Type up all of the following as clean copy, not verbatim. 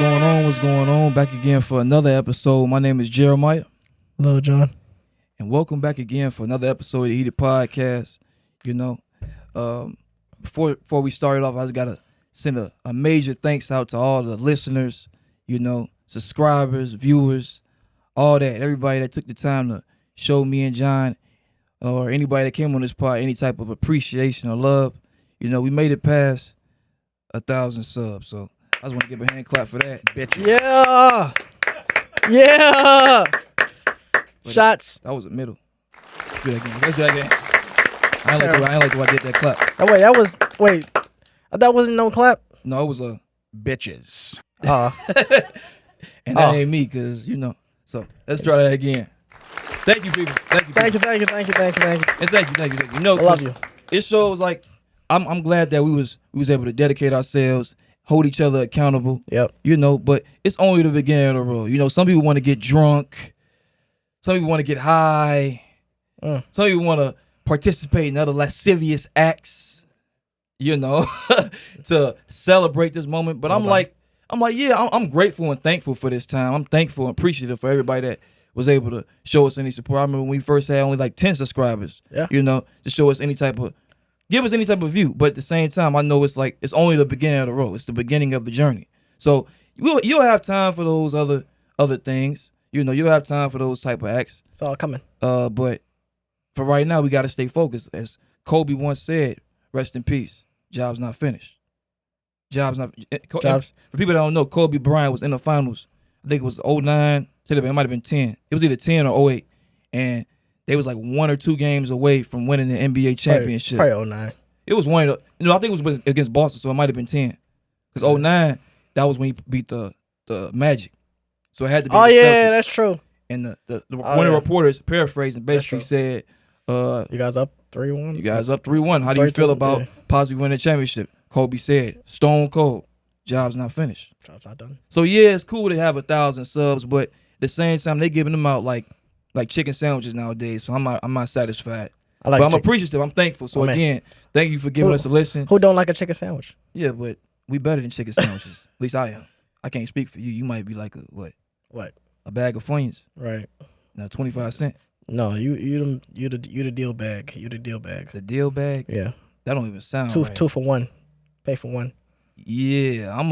going on? What's going on? Back again for another episode. My name is Jeremiah. Hello, John. And welcome back again for another episode of the Heated Podcast. You know, before we started off, I just got to send a major thanks out to all the listeners, you know, subscribers, viewers, all that. Everybody that took the time to show me and John or anybody that came on this pod any type of appreciation or love. You know, we made it past 1,000 subs, so I just want to give a hand clap for that. Bitch. Yeah. Yeah. Shots. That was a middle. Let's do that again. Let's do that again. I ain't like the way I did that clap. Oh, wait. That wasn't no clap? No, it was a bitches. And that Oh. ain't me, because, you know. So let's try that again. Thank you, people. Thank you. Thank people. you. And thank you. You know, I love you. It shows like I'm glad that we was able to dedicate ourselves, hold each other accountable. Yep. You know, but it's only the beginning of the road. You know, some people want to get drunk. Some people want to get high. Some people want to participate in other lascivious acts, you know, to celebrate this moment. But I'm like, yeah, I'm grateful and thankful for this time. I'm thankful and appreciative for everybody that was able to show us any support. I remember when we first had only like 10 subscribers, you know, to show us give us any type of view. But at the same time, I know it's only the beginning of the road. It's the beginning of the journey. So you'll have time for those other things. You know, you'll have time for those type of acts. It's all coming. But for right now, we got to stay focused. As Kobe once said, rest in peace. Job's not finished. Jobs. For people that don't know, Kobe Bryant was in the finals. I think it was 09. It might have been 10. It was either 10 or 08. And they was like 1 or 2 games away from winning the NBA championship. Probably 09. It was one of the, I think it was against Boston, so it might have been 10. Because 09, that was when he beat the Magic. So it had to be the Celtics. That's true. And the one of the reporters, paraphrasing, basically said, you guys up 3-1? You guys up 3-1. How do you feel about possibly winning the championship? Kobe said, stone cold. Job's not finished. Job's not done. So yeah, it's cool to have 1,000 subs, but at the same time, they giving them out like chicken sandwiches nowadays. So I'm not satisfied. But I'm appreciative. I'm thankful. So again, thank you for giving us a listen. Who don't like a chicken sandwich? Yeah, but we better than chicken sandwiches. At least I am. I can't speak for you. You might be like what? What? A bag of Funyuns. Right. Now 25 cents. No, you the deal bag. You the deal bag. The deal bag? Yeah. That don't even sound right. 2 for 1. Pay for 1. Yeah, I'm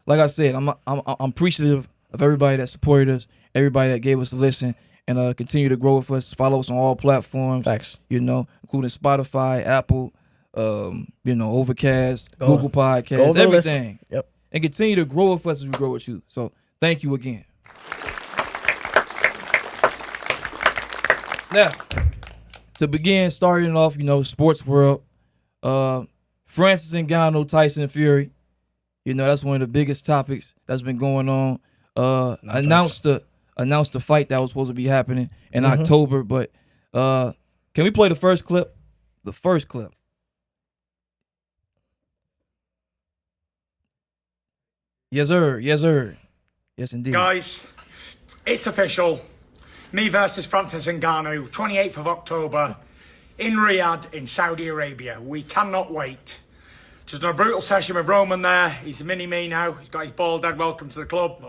like I said, I'm appreciative of everybody that supported us, everybody that gave us a listen, and continue to grow with us. Follow us on all platforms. Facts. You know, including Spotify, Apple, you know, Overcast, Google Podcasts, everything. Yep. And continue to grow with us as we grow with you. So thank you again. Now, to begin, starting off, you know, sports world, Francis Ngannou, Tyson Fury, you know, that's one of the biggest topics that's been going on. Announced the fight that was supposed to be happening in October, but can we play the first clip? The first clip. Yes, sir. Yes, sir. Yes, indeed. Guys, it's official. Me versus Francis Ngannou, 28th of October, in Riyadh, in Saudi Arabia. We cannot wait. Just done a brutal session with Roman there. He's a mini-me now. He's got his bald head. Welcome to the club.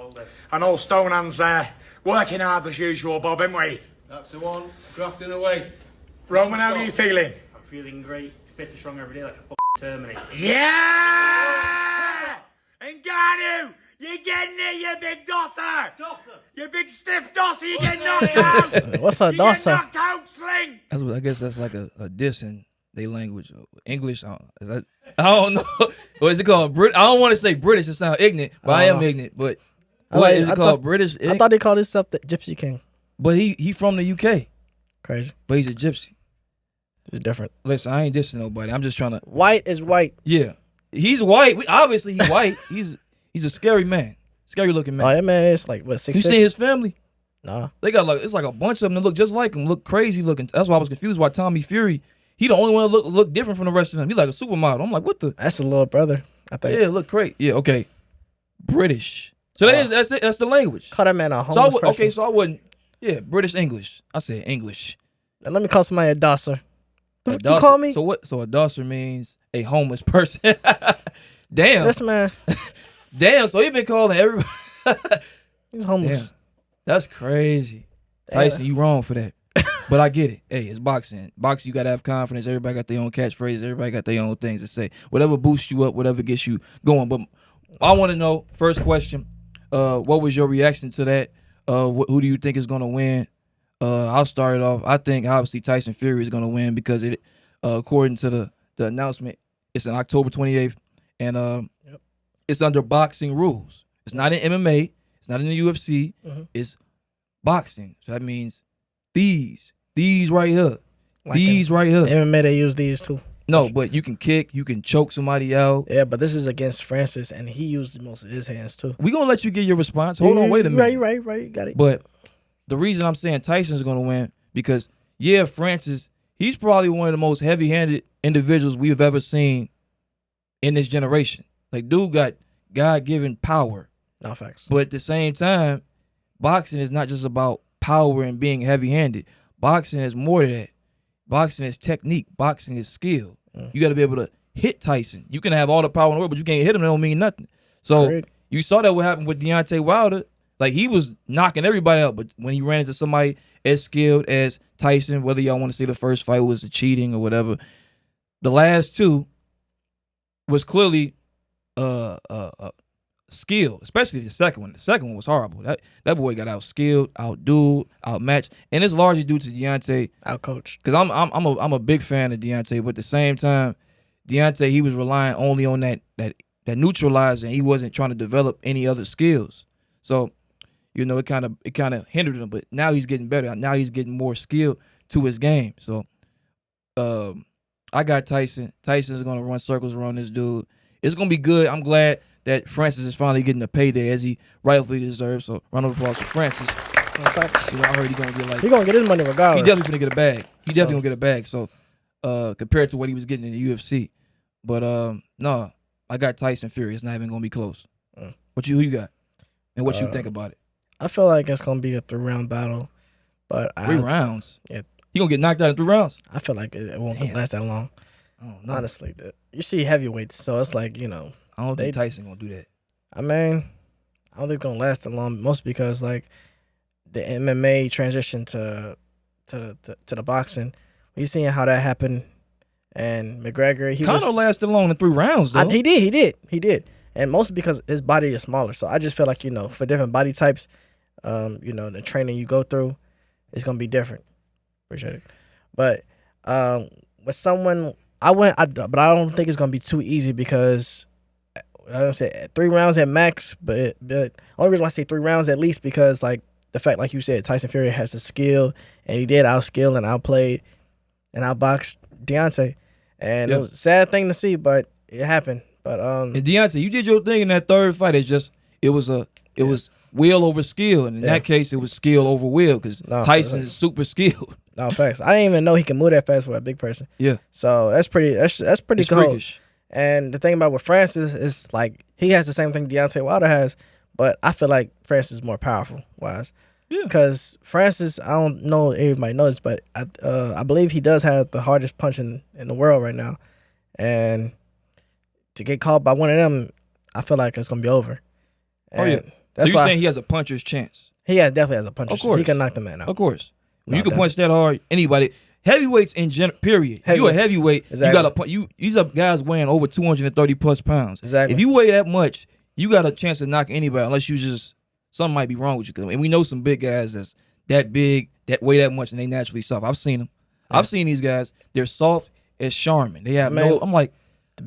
And all stone hands there. Working hard as usual, Bob, ain't we? That's the one. Grafting away. Roman, how are you feeling? I'm feeling great. Fit and strong every day like a Terminator. Yeah! Ngannou! You're getting it, you big dosser! You big stiff dosser, you get knocked out! What's a You dosser? get knocked out, Sling! I guess that's like a diss in their language. English, I don't know. What is it called? I don't want to say British. It sounds ignorant, but I am ignorant. But what is it called? British? I thought they called himself the Gypsy King. But he from the UK. Crazy. But he's a gypsy. It's different. Listen, I ain't dissing nobody. I'm just trying to. White is white. Yeah, he's white. Obviously, he's white. He's a scary man. Scary looking man. Oh, that man is like, what, 6'6"? You seen his family? Nah. They got it's like a bunch of them that look just like him, look crazy looking. That's why I was confused why Tommy Fury, he the only one that look different from the rest of them. He like a supermodel. I'm like, what the? That's his little brother, I think. Yeah, look great. Yeah, okay. British. So that's it. That's the language. Call that man a homeless person. Okay, so I wouldn't. Yeah, British English. I said English. Now let me call somebody a dosser. A You call me? So what? So a dosser means a homeless person. Damn. This man. Damn, so he been calling everybody. He's homeless. Damn, that's crazy. Tyson, you wrong for that. But I get it. Hey, it's boxing. Boxing, you got to have confidence. Everybody got their own catchphrases. Everybody got their own things to say. Whatever boosts you up, whatever gets you going. But I want to know, first question, what was your reaction to that? Who do you think is going to win? I'll start it off. I think, obviously, Tyson Fury is going to win because, according to the announcement, it's on October 28th, and it's under boxing rules. It's not in MMA. It's not in the UFC. It's boxing. So that means these right here. Like these right here. MMA, they use these too. No, but you can kick, you can choke somebody out. Yeah, but this is against Francis, and he used most of his hands too. We're going to let you get your response. Hold on, wait a minute. Right, you got it. But the reason I'm saying Tyson's going to win, because, yeah, Francis, he's probably one of the most heavy-handed individuals we've ever seen in this generation. Like, dude got God-given power. No facts. But at the same time, boxing is not just about power and being heavy-handed. Boxing is more than that. Boxing is technique. Boxing is skill. You got to be able to hit Tyson. You can have all the power in the world, but you can't hit him. That don't mean nothing. So you saw that what happened with Deontay Wilder. Like, he was knocking everybody out, but when he ran into somebody as skilled as Tyson, whether y'all want to say the first fight was the cheating or whatever, the last two was clearly skill, especially the second one. The second one was horrible. That boy got out-skilled, out-dueled, outmatched, and it's largely due to Deontay. Out-coached. Because I'm a big fan of Deontay, but at the same time, Deontay, he was relying only on that neutralizer, and he wasn't trying to develop any other skills. So, you know, it kind of hindered him. But now he's getting better. Now he's getting more skill to his game. So, I got Tyson. Tyson's gonna run circles around this dude. It's gonna be good. I'm glad that Francis is finally getting a payday as he rightfully deserves. So, round of applause for Francis. You know, I heard he's gonna get he gonna get his money regardless. He definitely gonna get a bag. He definitely gonna get a bag. So, compared to what he was getting in the UFC, but no, I got Tyson Fury. It's not even gonna be close. Who you got, and what you think about it? I feel like it's gonna be a 3-round battle, but 3 rounds. Yeah, he gonna get knocked out in 3 rounds. I feel like it won't last that long. Oh, no. Honestly, you see heavyweights, so it's like, you know. I don't think Tyson gonna do that. I mean, I don't think it's gonna last that long. Mostly because like the MMA transition to the boxing. We seeing how that happened, and McGregor. He kind of lasted long in 3 rounds though. He did, and mostly because his body is smaller. So I just feel like, you know, for different body types, you know, the training you go through is gonna be different. Appreciate it, but with someone. But I don't think it's gonna be too easy because I don't say 3 rounds at max. But only reason why I say 3 rounds at least because like the fact, like you said, Tyson Fury has the skill and he did outskill and outplayed and outboxed Deontay, and it was a sad thing to see, but it happened. But and Deontay, you did your thing in that 3rd fight. It was will over skill, and in that case, it was skill over will because Tyson is super skilled. No facts. I didn't even know he can move that fast for a big person. Yeah. So that's pretty cool. Freakish. And the thing about with Francis is like he has the same thing Deontay Wilder has, but I feel like Francis is more powerful wise. Yeah. Because Francis, I don't know if everybody knows, but I believe he does have the hardest punch in the world right now, and to get caught by one of them, I feel like it's gonna be over. And so you're saying he has a puncher's chance? He definitely has a puncher's chance. He can knock the man out. Of course. You can punch that hard, anybody. Heavyweights in period. You a heavyweight, you got to punch. These are guys weighing over 230 plus pounds. Exactly. If you weigh that much, you got a chance to knock anybody unless you just, something might be wrong with you. And we know some big guys that's that big, that weigh that much, and they naturally soft. I've seen them. Yeah. I've seen these guys. They're soft as Charmin. They have I'm like,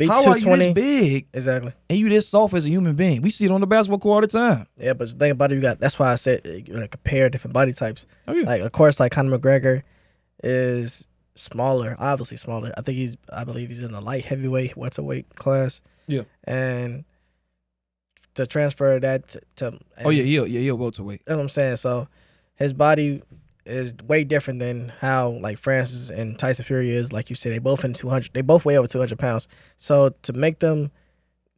how are you this big? Exactly. And you this soft as a human being? We see it on the basketball court all the time. Yeah, but the thing about it, that's why I said you gotta compare different body types. Oh, yeah. Like, of course, like Conor McGregor is smaller, obviously smaller. I believe he's in the light heavyweight, welterweight class. Yeah. And to transfer that to he'll welterweight. That's what I'm saying. So his body is way different than how like Francis and Tyson Fury is. Like you said, they both weigh over 200 pounds. So to make them,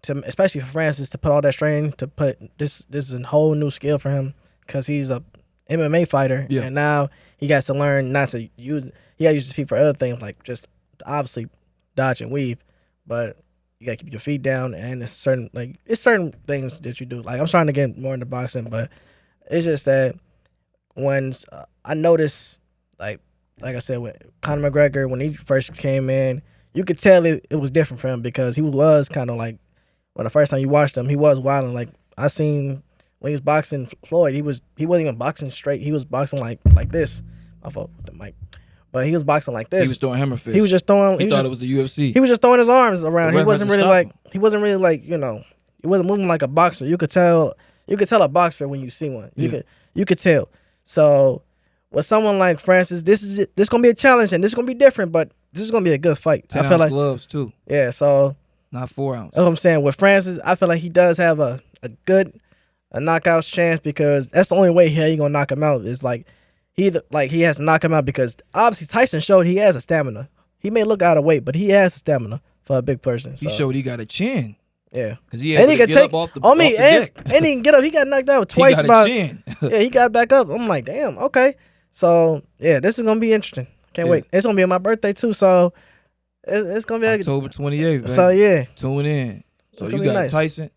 especially for Francis, to put all that strain, to put this is a whole new skill for him because he's a MMA fighter, and now he got to learn not to use. He got to use his feet for other things like just obviously dodge and weave, but you gotta keep your feet down, and it's certain things that you do. Like I'm trying to get more into boxing, but it's just that when I noticed, like I said, with Conor McGregor when he first came in, you could tell it was different for him because he was kind of like when the first time you watched him, he was wilding. Like I seen when he was boxing Floyd, he wasn't even boxing straight. He was boxing like this. My fault with the mic. But he was boxing like this. He was throwing hammer fists. He was just throwing. He thought it was the UFC. He was just throwing his arms around. He wasn't really like. Him. He wasn't really like He wasn't moving like a boxer. You could tell. You could tell a boxer when you see one. You could tell. So with someone like Francis, this is it. This is gonna be a challenge, and this is gonna be different. But this is gonna be a good fight. 10 I feel ounce like gloves too. Yeah. So not 4 ounce. that's what I'm saying. With Francis, I feel like he does have a good knockout chance because that's the only way he gonna knock him out is like. He has to knock him out because obviously Tyson showed he has a stamina. He may look out of weight, but he has a stamina for a big person. He showed he got a chin. Yeah, because he had to get up off the deck. And he can get up. He got knocked out twice. He got a chin. Yeah, he got back up. I'm like, damn, okay. So yeah, this is gonna be interesting. Can't wait. It's gonna be on my birthday too, so it's gonna be October 28th. So yeah, tune in. So you got nice. Tyson.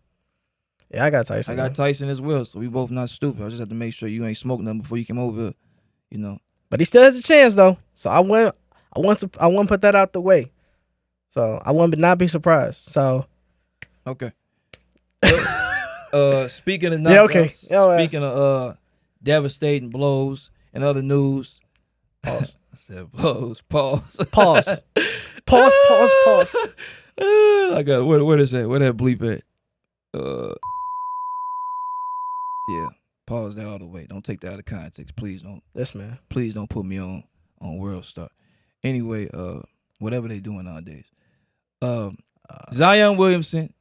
Yeah, I got Tyson. I got Tyson as well. So we both not stupid. I just have to make sure you ain't smoked nothing before you came over here. But he still has a chance though. So I want to put that out the way. So I want to not be surprised. So okay. Speaking of knockouts, speaking of devastating blows and other news. Pause. I said blows. Pause. Pause. Pause. I got where is that? Where that bleep at? Yeah. Pause that all the way. Don't take that out of context. Please don't. Yes, man. Please don't put me on World Star. Anyway, whatever they doing nowadays. Zion Williamson,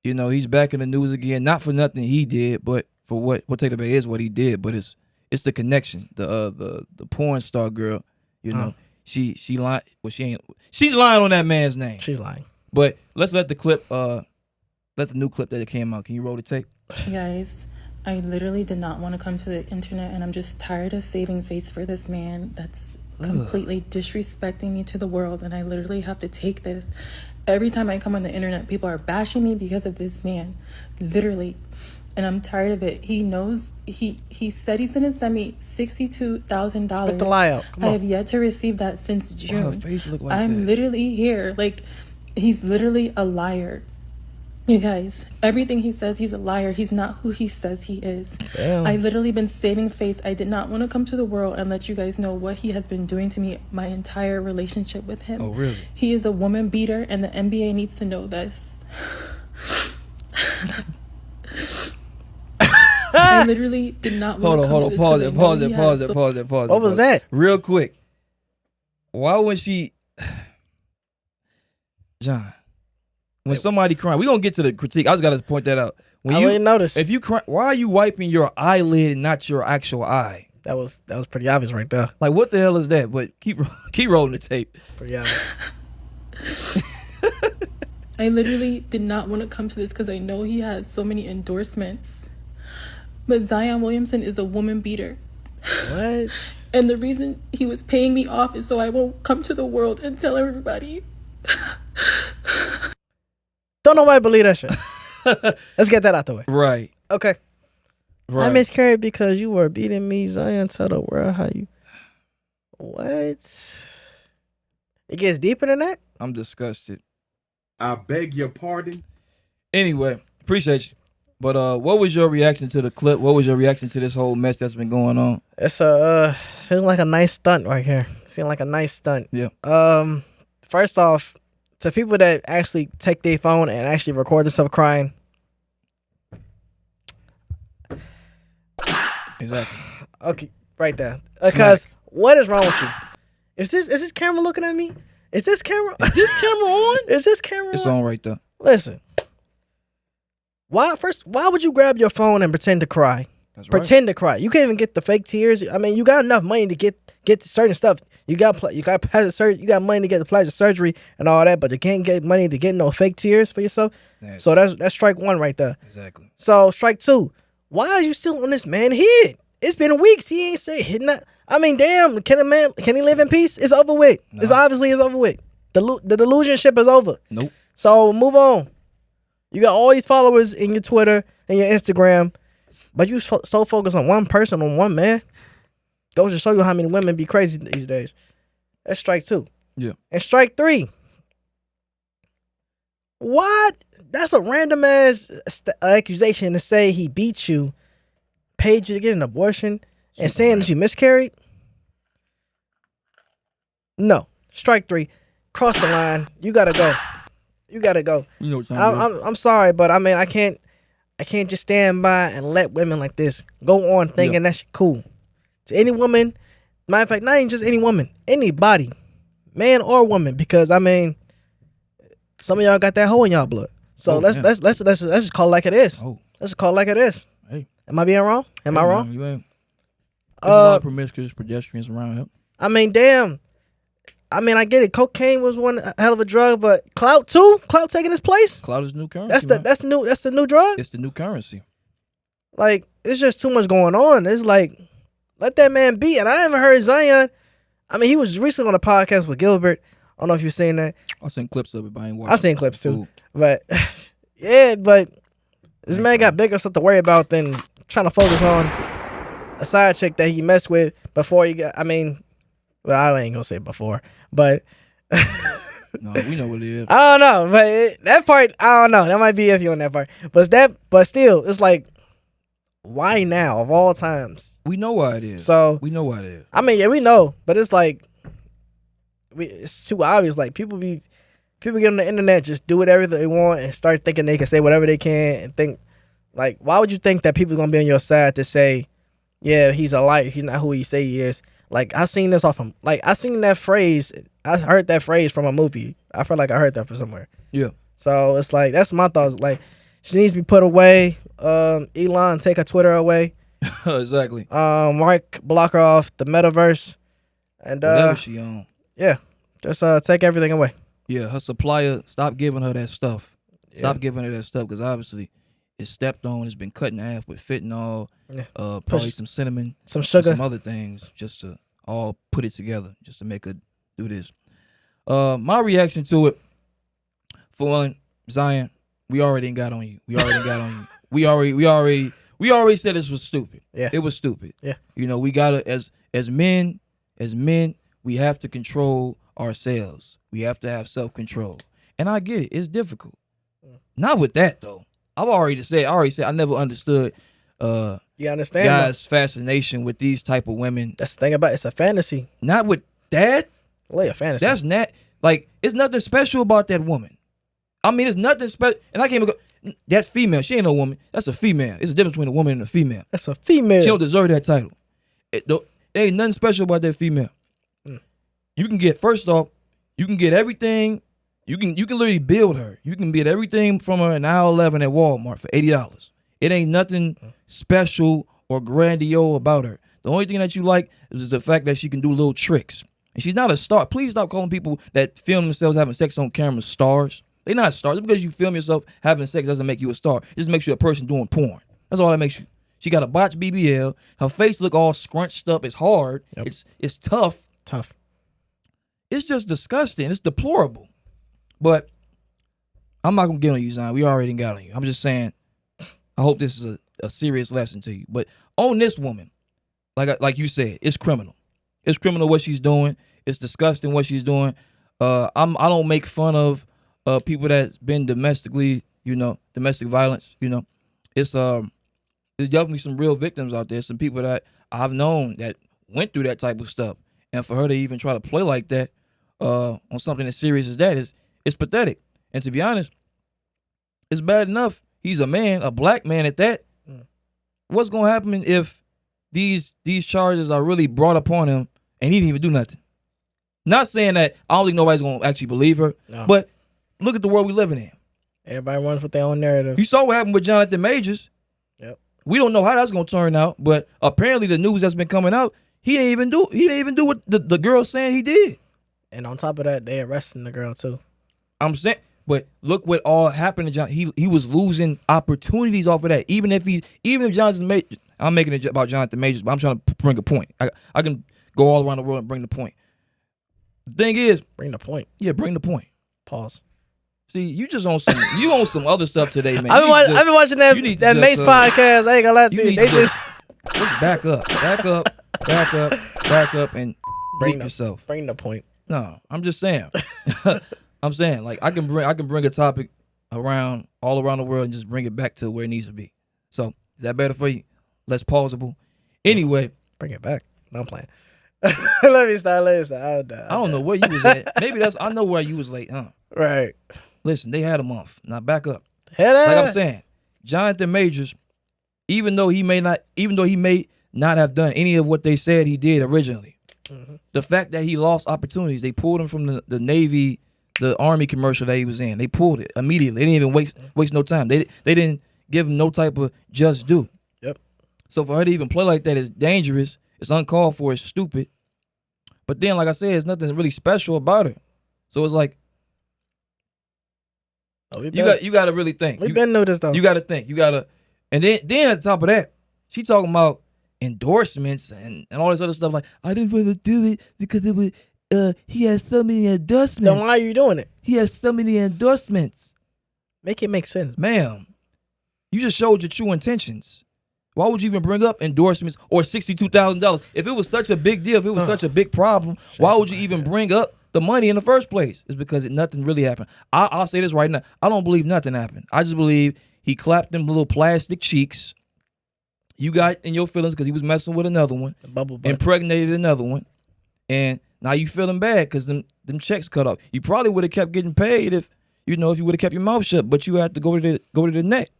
he's back in the news again. Not for nothing he did, but for what we'll take it back is what he did. But it's the connection. The porn star girl, she lied. Well, she's lying on that man's name. She's lying. But let's let the clip. Let the new clip that came out. Can you roll the tape? Guys, I literally did not want to come to the internet, and I'm just tired of saving face for this man that's completely disrespecting me to the world, and I literally have to take this. Every time I come on the internet, people are bashing me because of this man, literally, and I'm tired of it. He knows, he said he's going to send me $62,000. Spit the lie out. Come on. I have yet to receive that since June. Her face look like I'm that. literally here. Like, he's literally a liar. You guys, everything he says, he's a liar. He's not who he says he is. Damn. I literally been saving face. I did not want to come to the world and let you guys know what he has been doing to me my entire relationship with him. Oh, really? He is a woman beater, and the NBA needs to know this. I literally did not want to come to this. Pause it. What was that? Real quick. Why was she... John... When somebody crying, we gonna get to the critique. I just gotta point that out. When I already noticed. If you cry, why are you wiping your eyelid and not your actual eye? That was pretty obvious right there. Like, what the hell is that? But keep rolling the tape. Pretty obvious. I literally did not want to come to this because I know he has so many endorsements. But Zion Williamson is a woman beater. What? And the reason he was paying me off is so I won't come to the world and tell everybody. Don't nobody believe that shit. Let's get that out the way. Right. Okay. Right. I miscarried because you were beating me, Zion. Tell the world how you. What? It gets deeper than that? I'm disgusted. I beg your pardon. Anyway, appreciate you. But what was your reaction to the clip? What was your reaction to this whole mess that's been going on? It's seems like a nice stunt right here. Seems like a nice stunt. Yeah. First off, to people that actually take their phone and actually record themselves crying. Exactly. Okay, right there. Because what is wrong with you? Is this camera looking at me? Is this camera on? Is this camera It's on? on right there. Listen. Why would you grab your phone and pretend to cry? That's right. Pretend to cry. You can't even get the fake tears. I mean, you got enough money to get certain stuff. You got plastic surgery. You got money to get the plastic surgery and all that, but you can't get money to get no fake tears for yourself. So that's strike one right there. Exactly. So strike two. Why are you still on this man head? It's been weeks. He ain't say hitting that. I mean, damn. Can he live in peace? It's over with. No. It's over with. The delusion ship is over. Nope. So move on. You got all these followers in your Twitter and your Instagram, but you so focused on one person, on one man. Goes to show you how many women be crazy these days. That's strike 2. Yeah. And strike 3. What? That's a random ass accusation to say he beat you, paid you to get an abortion, and saying that you miscarried. No. Strike 3. Cross the line. You gotta go. You gotta go. You know what time I'm sorry, but I mean I can't just stand by and let women like this go on thinking that's cool. To any woman, matter of fact, not even just any woman, anybody, man or woman, because I mean, some of y'all got that hole in y'all blood. So let's just call it like it is. Oh. Let's just call it like it is. Hey. Am I being wrong? Am I wrong? You ain't. There's a lot of promiscuous pedestrians around here. I mean, damn. I mean, I get it. Cocaine was one hell of a drug, but clout too? Clout taking its place? Clout is new currency. That's the new drug? It's the new currency. Like, it's just too much going on. It's like, let that man be. And I haven't heard Zion. I mean, he was recently on a podcast with Gilbert. I don't know if you've seen that. I've seen clips of it, but I ain't watched I've seen clips too. But, yeah, but this man got bigger stuff to worry about than trying to focus on a side chick that he messed with before he got, I mean, well, I ain't gonna say before, but. No, we know what it is. I don't know, but that part, I don't know. That might be iffy on that part. But still, it's like, why now of all times? We know why it is. So we know why it is. I mean, yeah, we know, but it's like, it's too obvious. Like people get on the internet, just do whatever they want and start thinking they can say whatever they can and think, like, why would you think that people are gonna be on your side to say, yeah, he's a liar, he's not who he say he is? Like I seen this off him. Like I seen that phrase. I heard that phrase from a movie. I feel like I heard that from somewhere. Yeah. So it's like that's my thoughts. Like she needs to be put away. Elon, take her Twitter away. Exactly. Mark, block her off the metaverse. And whatever she on. Yeah. Just take everything away. Yeah, her supplier, stop giving her that stuff. Stop giving her that stuff because obviously it's stepped on. It's been cut in half with fentanyl, probably some cinnamon, some sugar, some other things, just to all put it together, just to make her do this. My reaction to it, for one, Zion, we already got on you. We already said this was stupid. Yeah, it was stupid. Yeah, you know, we gotta as men, we have to control ourselves. We have to have self-control, and I get it. It's difficult. Not with that though. I already said I never understood you understand guys' fascination with these type of women. That's the thing about it. It's a fantasy. Not with that. A fantasy. That's not like it's nothing special about that woman. I mean, it's nothing special. And I can't even go. That female, she ain't no woman. That's a female. It's a difference between a woman and a female. That's a female. She don't deserve that title. There ain't nothing special about that female. You can get you can get everything. You can literally build her. You can get everything from her in aisle 11 at Walmart for $80. It ain't nothing special or grandiose about her. The only thing that you like is the fact that she can do little tricks. And she's not a star. Please stop calling people that film themselves having sex on camera stars. They're not stars. Just because you film yourself having sex doesn't make you a star. It just makes you a person doing porn. That's all that makes you. She got a botched BBL. Her face look all scrunched up. It's hard. Yep. It's tough. Tough. It's just disgusting. It's deplorable. But I'm not gonna get on you, Zion. We already got on you. I'm just saying, I hope this is a serious lesson to you. But on this woman, like you said, it's criminal. It's criminal what she's doing. It's disgusting what she's doing. I don't make fun of people that's been domestic violence. It's there's definitely some real victims out there. Some people that I've known that went through that type of stuff, and for her to even try to play like that on something as serious as that it's pathetic. And to be honest, it's bad enough. He's a man, a black man at that. What's gonna happen if these charges are really brought upon him and he didn't even do nothing? Not saying that I don't think nobody's gonna actually believe her, but look at the world we living in. Everybody runs with their own narrative. You saw what happened with Jonathan Majors. Yep. We don't know how that's gonna turn out, but apparently the news that's been coming out, he didn't even do what the girl's saying he did. And on top of that, they arresting the girl too. I'm saying, but look what all happened to John. He was losing opportunities off of that. Even if Jonathan Majors, I'm making it about Jonathan Majors, but I'm trying to bring a point. I can go all around the world and bring the point. The thing is, bring the point. Yeah, bring the point. Pause. See, you just on some other stuff today, man. I've been watching that Mace podcast. I ain't gonna lie to you. They just back up, and bleep yourself. Bring the point. No, I'm just saying. I'm saying like I can bring a topic all around the world and just bring it back to where it needs to be. So is that better for you? Less pausable. Anyway, bring it back. No, I'm playing. Let me start. I don't know where you was at. Maybe I know where you was late, huh? Right. Listen, they had a month. Now back up. Like I'm saying, Jonathan Majors, even though he may not have done any of what they said he did originally, the fact that he lost opportunities, they pulled him from the Navy, the Army commercial that he was in. They pulled it immediately. They didn't even waste no time. They didn't give him no type of just due. Yep. So for her to even play like that is dangerous. It's uncalled for. It's stupid. But then, like I said, there's nothing really special about her. So it's like, you got to really think. We've been noticed though. You got to think. And then on top of that, she talking about endorsements and all this other stuff. Like, I didn't want to do it because it was he has so many endorsements. Then why are you doing it? He has so many endorsements. Make it make sense, ma'am. You just showed your true intentions. Why would you even bring up endorsements or $62,000? If it was such a big deal, if it was such a big problem, why would you even bring up the money in the first place? It's because nothing really happened. I'll say this right now. I don't believe nothing happened. I just believe he clapped them little plastic cheeks. You got in your feelings because he was messing with another one, impregnated another one, and now you feeling bad because them checks cut off. You probably would have kept getting paid if you would have kept your mouth shut, but you had to go to the net.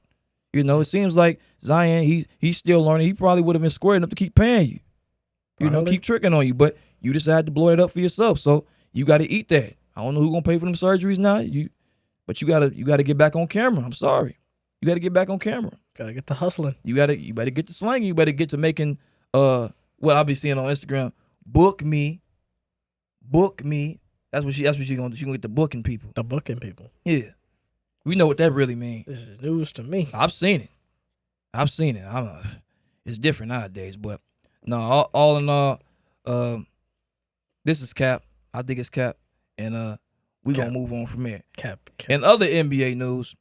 It seems like Zion, he's still learning. He probably would have been square enough to keep paying you. Keep tricking on you, but you decided to blow it up for yourself. So you got to eat that. I don't know who's gonna pay for them surgeries now. But you gotta get back on camera. I'm sorry, you got to get back on camera. Gotta get to hustling. You better get to slanging. You better get to making what I'll be seeing on Instagram. Book me. That's what she gonna do. She gonna get the booking people. The booking people. Yeah. We know what that really means. This is news to me. I've seen it. It's different nowadays, but no, all in all, this is Cap. I think it's Cap, and we gonna move on from there. Cap. And other NBA news,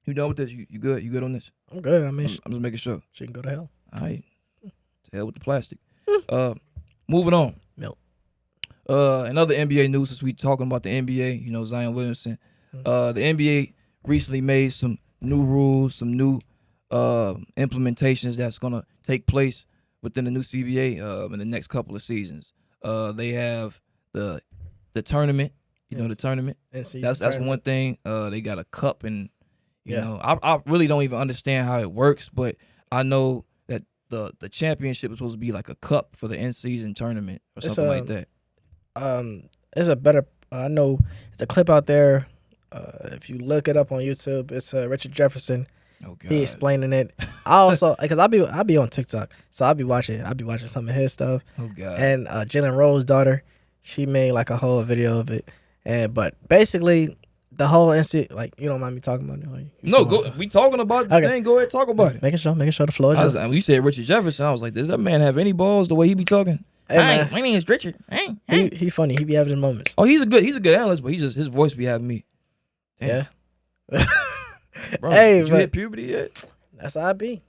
you know with this? You good? You good on this? I'm good. I mean, I'm just making sure. She can go to hell. All right. To hell with the plastic. Moving on. Milk. And other NBA news, since we talking about the NBA, Zion Williamson. The NBA recently made some new rules, some new implementations that's gonna take place within the new CBA in the next couple of seasons. They have the tournament, the tournament. That's one thing. They got a cup, and I really don't even understand how it works, but I know that the championship is supposed to be like a cup for the in-season tournament or something like that. It's a better. I know it's a clip out there. If you look it up on YouTube, it's Richard Jefferson. Oh God. He explaining it. I also because I be on TikTok, so I'll be watching some of his stuff. Oh God. And Jalen Rose's daughter, she made like a whole video of it. But basically the whole instant, like, you don't mind me talking about it? Like, no, go. We talking about the thing. Go ahead, talk about it. Making sure the floor is yours. You said Richard Jefferson. I was like, does that man have any balls the way he be talking? Hey, man. My name is Richard. He funny. He be having his moments. Oh, he's a good analyst, but his voice be having me. Damn. Yeah. Bro, hey, did you hit puberty yet? That's how I be.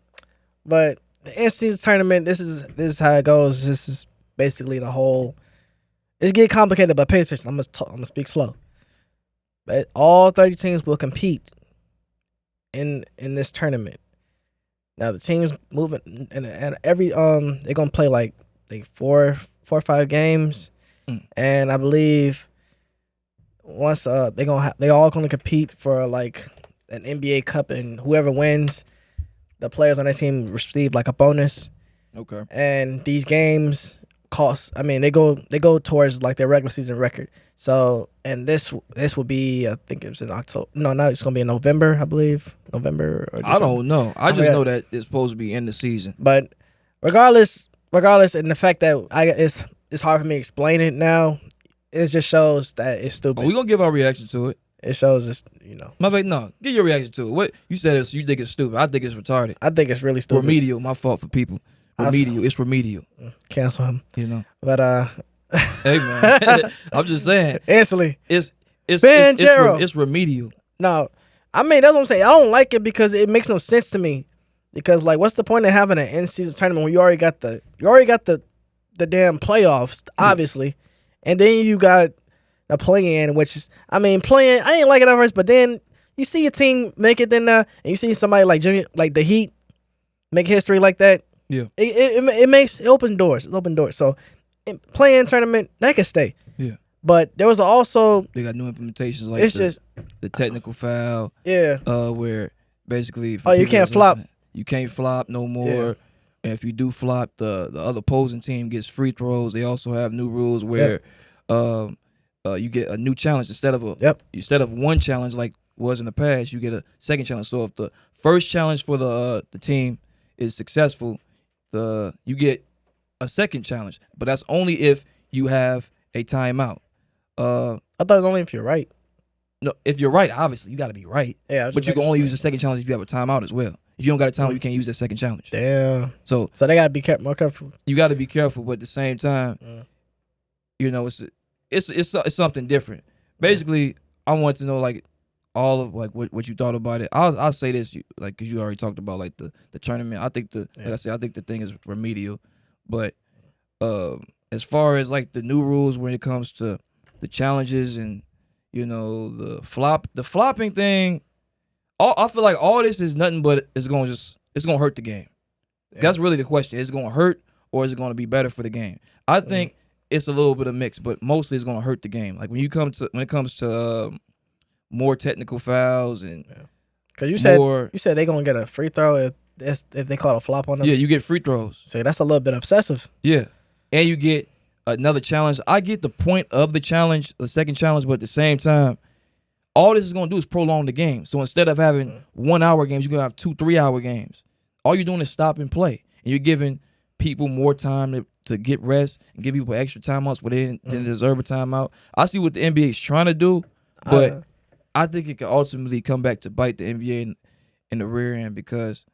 But the NCAA tournament, this is how it goes. This is basically the whole. It's getting complicated, but pay attention. I'm gonna speak slow. But all 30 teams will compete in this tournament. Now the teams moving and every they're gonna play like four or 5 games, and I believe once they all gonna compete for like an NBA Cup, and whoever wins, the players on that team receive like a bonus. Okay. And these games cost. I mean, they go towards like their regular season record. So, and this will be, I think it was in October. No, it's gonna be in November, I believe. November or December. I don't know. I just know that it's supposed to be in the season. But regardless, and the fact that it's hard for me to explain it now, it just shows that it's stupid. Oh, we gonna give our reaction to it. It shows it's, My bad, no. Give your reaction to it. What you said you think it's stupid. I think it's retarded. I think it's really stupid. Remedial. My fault for people. Remedial. It's remedial. Cancel him. But hey man, I'm just saying. Instantly. It's Ben Jarrell. It's remedial. No, I mean that's what I'm saying. I don't like it because it makes no sense to me. Because like, what's the point of having an in-season tournament when you already got the damn playoffs, obviously, and then you got the play-in, which is, I mean, playing. I ain't like it at first, but then you see your team make it then, and you see somebody like Jimmy, like the Heat, make history like that. Yeah, it opens doors. It opens doors. So, play-in tournament that can stay. Yeah. But there was also they got new implementations like it's just the technical foul. Yeah. Where basically you can't flop. You can't flop no more. Yeah. And if you do flop, the other opposing team gets free throws. They also have new rules where you get a new challenge instead of one challenge like was in the past. You get a second challenge. So if the first challenge for the team is successful, you get a second challenge. But that's only if you have a timeout. I thought it was only if you're right. No, if you're right, obviously you got to be right. Yeah, but you can only use the second challenge if you have a timeout as well. If you don't got a timeout, you can't use that second challenge. Damn. So they gotta be more careful. You got to be careful, but at the same time, it's something different. Basically, I want to know like all of like what you thought about it. I'll say this like because you already talked about like the tournament. I think like I said, I think the thing is remedial, but as far as like the new rules when it comes to the challenges and the flopping thing. I feel like all this is nothing but it's gonna hurt the game. Yeah. That's really the question. Is it gonna hurt or is it gonna be better for the game? I think it's a little bit of mix, but mostly it's gonna hurt the game. Like when it comes to more technical fouls and because you said they gonna get a free throw if they call a flop on them. Yeah, you get free throws. So that's a little bit obsessive. Yeah, and you get another challenge. I get the point of the challenge, the second challenge, but at the same time, all this is going to do is prolong the game. So instead of having 1 hour games, you're going to have 2-3 hour games. All you're doing is stop and play. And you're giving people more time to get rest and give people extra timeouts where they didn't deserve a timeout. I see what the NBA is trying to do, but I think it could ultimately come back to bite the NBA in the rear end because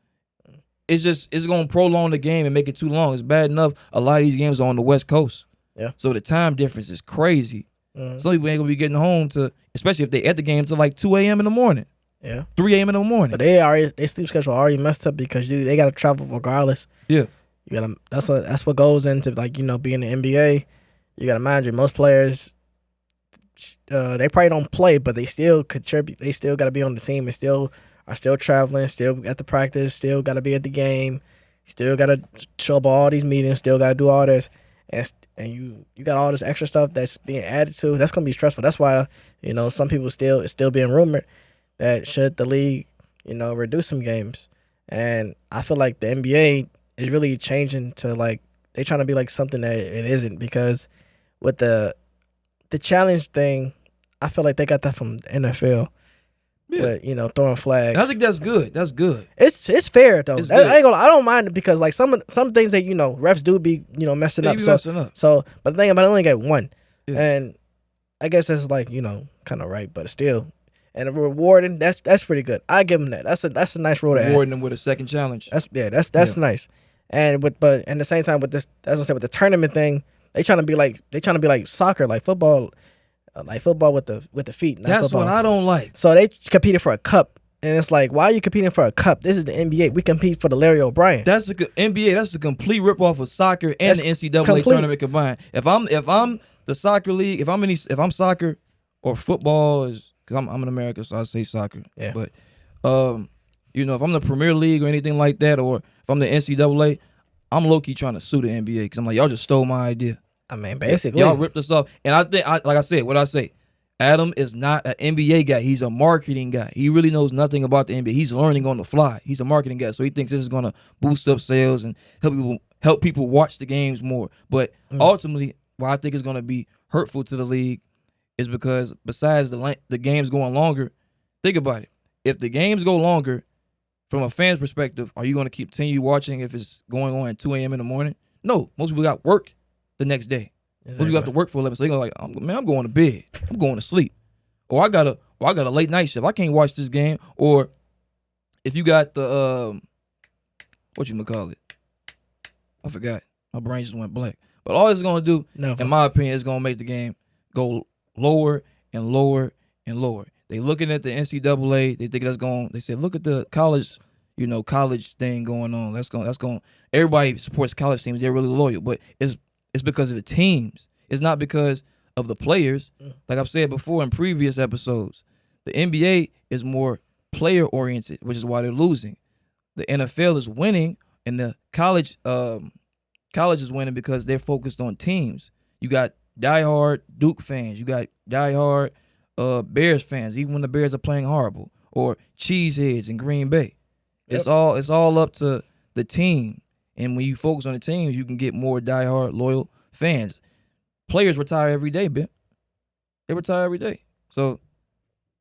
it's going to prolong the game and make it too long. It's bad enough a lot of these games are on the West Coast. Yeah. So the time difference is crazy. Some people ain't gonna be getting home especially if they at the game till like 2 a.m. in the morning. Yeah. 3 a.m. in the morning. But they sleep schedule already messed up because they gotta travel regardless. Yeah. That's what goes into like, being in the NBA. You gotta imagine most players they probably don't play, but they still contribute. They still gotta be on the team and still are still traveling, still at the practice, still gotta be at the game, still gotta show up all these meetings, still gotta do all this. And you got all this extra stuff that's being added to. That's gonna be stressful. That's why some people it's still being rumored that should the league reduce some games. And I feel like the NBA is really changing to like they trying to be like something that it isn't because with the challenge thing, I feel like they got that from the NFL. Yeah. But throwing flags. I think that's good. That's good. It's fair though. I don't mind it because like some things that refs do be messing up. So but the thing about it, I only get one, and I guess that's like kind of right, but still, and rewarding that's pretty good. I give them that. That's a nice rule to add. Rewarding them with a second challenge. That's nice. And but at the same time with this, as I said with the tournament thing, they trying to be like soccer, like football. Like football with the feet. That's football. what I don't like. So they competed for a cup, and it's like, why are you competing for a cup? This is the NBA. We compete for the Larry O'Brien. That's the NBA. That's the complete ripoff of soccer and the NCAA tournament combined. If I'm the soccer league, if I'm soccer or football is because I'm in America, so I say soccer. Yeah. But if I'm the Premier League or anything like that, or if I'm the NCAA, I'm low key trying to sue the NBA because I'm like, y'all just stole my idea. I mean, basically. Y'all ripped us off. And I think, like I said, what I say, Adam is not an NBA guy. He's a marketing guy. He really knows nothing about the NBA. He's learning on the fly. He's a marketing guy. So he thinks this is going to boost up sales and help people watch the games more. But ultimately, why I think it's going to be hurtful to the league is because besides the games going longer, think about it. If the games go longer, from a fan's perspective, are you going to continue watching if it's going on at 2 a.m. in the morning? No. Most people got work the next day. Exactly. You have to work for 11, so they're like, I'm going to bed. I'm going to sleep. Or I got a late night shift. I can't watch this game. Or if you got the whatchamacallit? I forgot. My brain just went blank. But all it's gonna do, in my opinion, is gonna make the game go lower and lower and lower. They looking at the NCAA. They think that's going. They said, look at the college, college thing going on. That's going. Everybody supports college teams. They're really loyal, but it's because of the teams. It's not because of the players. Like I've said before in previous episodes, the NBA is more player oriented, which is why they're losing. The NFL is winning, and the college is winning because they're focused on teams. You got diehard Duke fans. You got diehard Bears fans, even when the Bears are playing horrible, or cheeseheads in Green Bay. Yep. It's all up to the team, and when you focus on the teams, you can get more diehard loyal fans. Players retire every day, Ben. They retire every day, so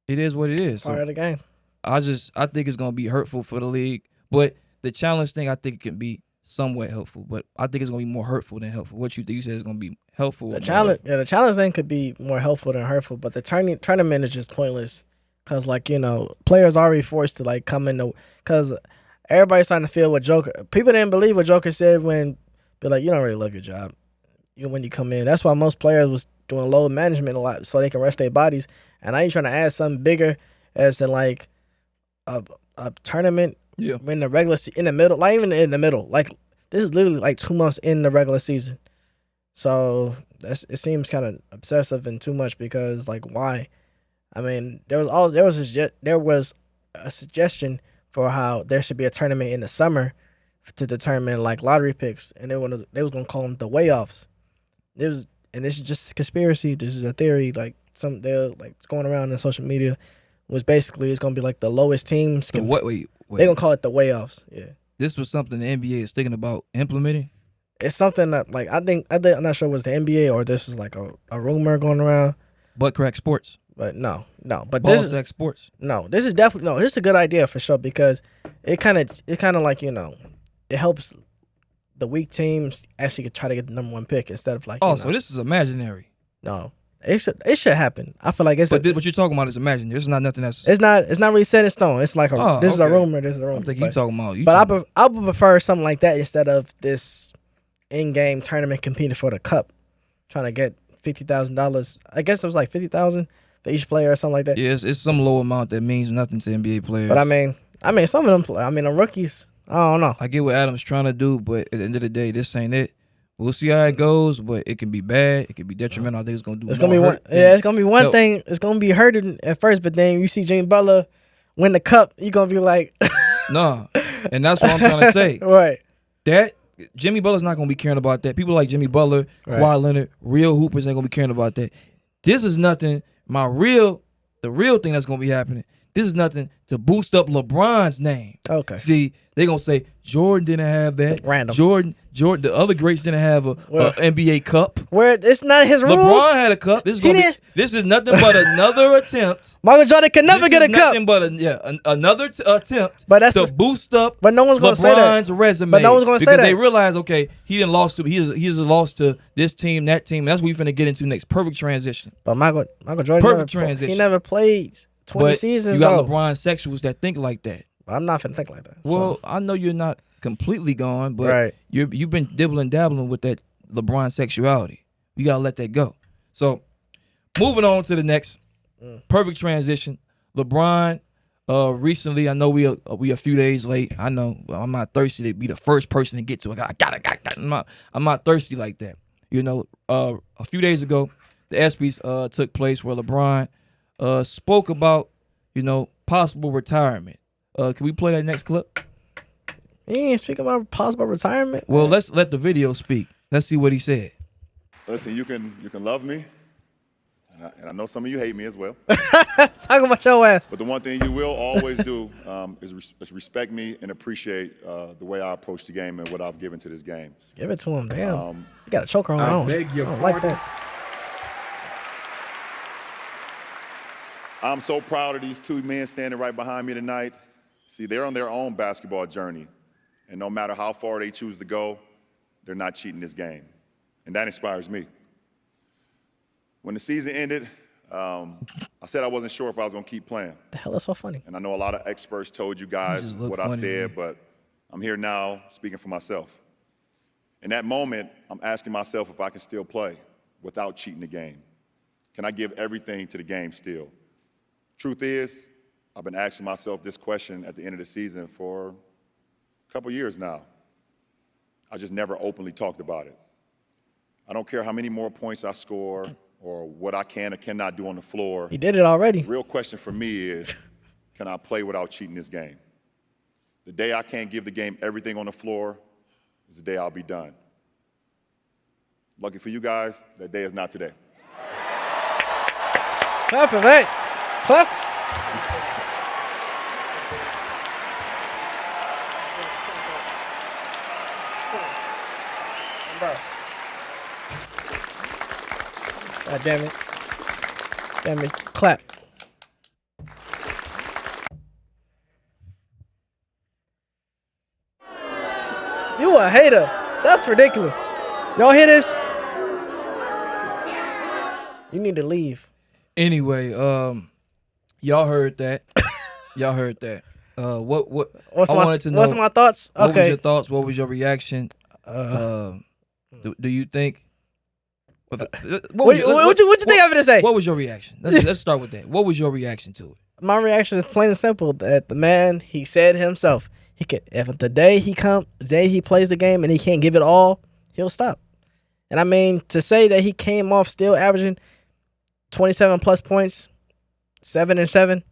it is what it is. Part of the game. I think it's gonna be hurtful for the league, but the challenge thing I think it can be somewhat helpful, but I think it's gonna be more hurtful than helpful. What you think? You said it's gonna be helpful. The challenge thing could be more helpful than hurtful, but the tournament is just pointless because, players are already forced to come in because everybody's starting to feel what Joker. People didn't believe what Joker said when be like, you don't really love your job. When you come in, that's why most players was doing load management a lot so they can rest their bodies. And now you're trying to add something bigger as in a tournament. Yeah. In the regular in the middle, even in the middle, this is literally 2 months in the regular season, so it seems kind of obsessive and too much because why? I mean, there was a suggestion for how there should be a tournament in the summer to determine lottery picks, and they was gonna call them the way-offs. And this is just conspiracy. This is a theory. They're going around in social media, was basically it's gonna be the lowest teams. Wait. They're gonna call it the way-offs. Yeah. This was something the NBA is thinking about implementing. It's something that I'm not sure it was the NBA or this was a rumor going around. Butt crack sports. But no. But Ball this is sack sports. No, this is definitely this is a good idea for sure because it kind of it helps the weak teams actually try to get the number one pick instead of so this is imaginary. No. It should happen. I feel like it's. But what you're talking about is imaginary. This is not nothing that's. It's not really set in stone. It's this is a rumor. This is a rumor. I think you talking about. But I would prefer something like that instead of this in-game tournament competing for the cup, trying to get $50,000. I guess it was $50,000 for each player or something like that. Yeah, it's some low amount that means nothing to NBA players. But I mean, some of them. The rookies. I don't know. I get what Adam's trying to do, but at the end of the day, this ain't it. We'll see how it goes, but it can be bad. It can be detrimental. I think it's gonna do. It's gonna be one. Yeah, it's gonna be one thing. It's gonna be hurting at first, but then you see Jimmy Butler win the cup, you're gonna be like, no. And that's what I'm trying to say. Right. That Jimmy Butler's not gonna be caring about that. People like Jimmy Butler, Kawhi Leonard, real hoopers ain't gonna be caring about that. This is nothing. The real thing that's gonna be happening. This is nothing to boost up LeBron's name. Okay. See, they're going to say Jordan didn't have that. Random. Jordan, the other greats didn't have a NBA cup. Where it's not his rule. LeBron had a cup. This is nothing but another attempt. Michael Jordan can never get a cup. Nothing but another attempt to boost up but no one's gonna LeBron's say that. resume. But no one's going to say that. Because they realize, okay, he didn't lost to he's lost to this team, that team. That's what we're finna get into next. Perfect transition. But Michael Jordan transition. He never played 20 seasons. You got LeBron sexuals that think like that. I'm not finna think like that. Well, I know you're not completely gone, but you've been dibbling dabbling with that LeBron sexuality. You gotta let that go. So, moving on to the next perfect transition. LeBron, recently, I know we a few days late. I know I'm not thirsty to be the first person to get to it. I got. I'm not thirsty like that. A few days ago, the ESPYs took place where LeBron spoke about possible retirement. Can we play that next clip? He ain't speaking about possible retirement. Well, let's let the video speak. Let's see what he said. Listen, you can love me, and I know some of you hate me as well. Talking about your ass. But the one thing you will always do is respect me and appreciate the way I approach the game and what I've given to this game. Give it to him, damn. You got a choker on. I don't like that. I'm so proud of these two men standing right behind me tonight. See, they're on their own basketball journey, and no matter how far they choose to go, they're not cheating this game, and that inspires me. When the season ended, I said I wasn't sure if I was going to keep playing. The hell is so funny? And I know a lot of experts told you guys what I said, but I'm here now speaking for myself. In that moment, I'm asking myself if I can still play without cheating the game. Can I give everything to the game still? Truth is, I've been asking myself this question at the end of the season for a couple years now. I just never openly talked about it. I don't care how many more points I score or what I can or cannot do on the floor. He did it already. The real question for me is, can I play without cheating this game? The day I can't give the game everything on the floor is the day I'll be done. Lucky for you guys, that day is not today. Clap for that. Clap. God damn it. Damn it. Clap. You a hater. That's ridiculous. Y'all hear this? You need to leave. Anyway, y'all heard that. Y'all heard that. What's I wanted to know. What's my thoughts? What Okay. was your thoughts? What was your reaction? Do you think? What you think I'm gonna say? What was your reaction? Let's start with that. What was your reaction to it? My reaction is plain and simple. That the man, he said himself, if the day he plays the game and he can't give it all, he'll stop. And I mean, to say that he came off still averaging 27 plus points, 7 and 7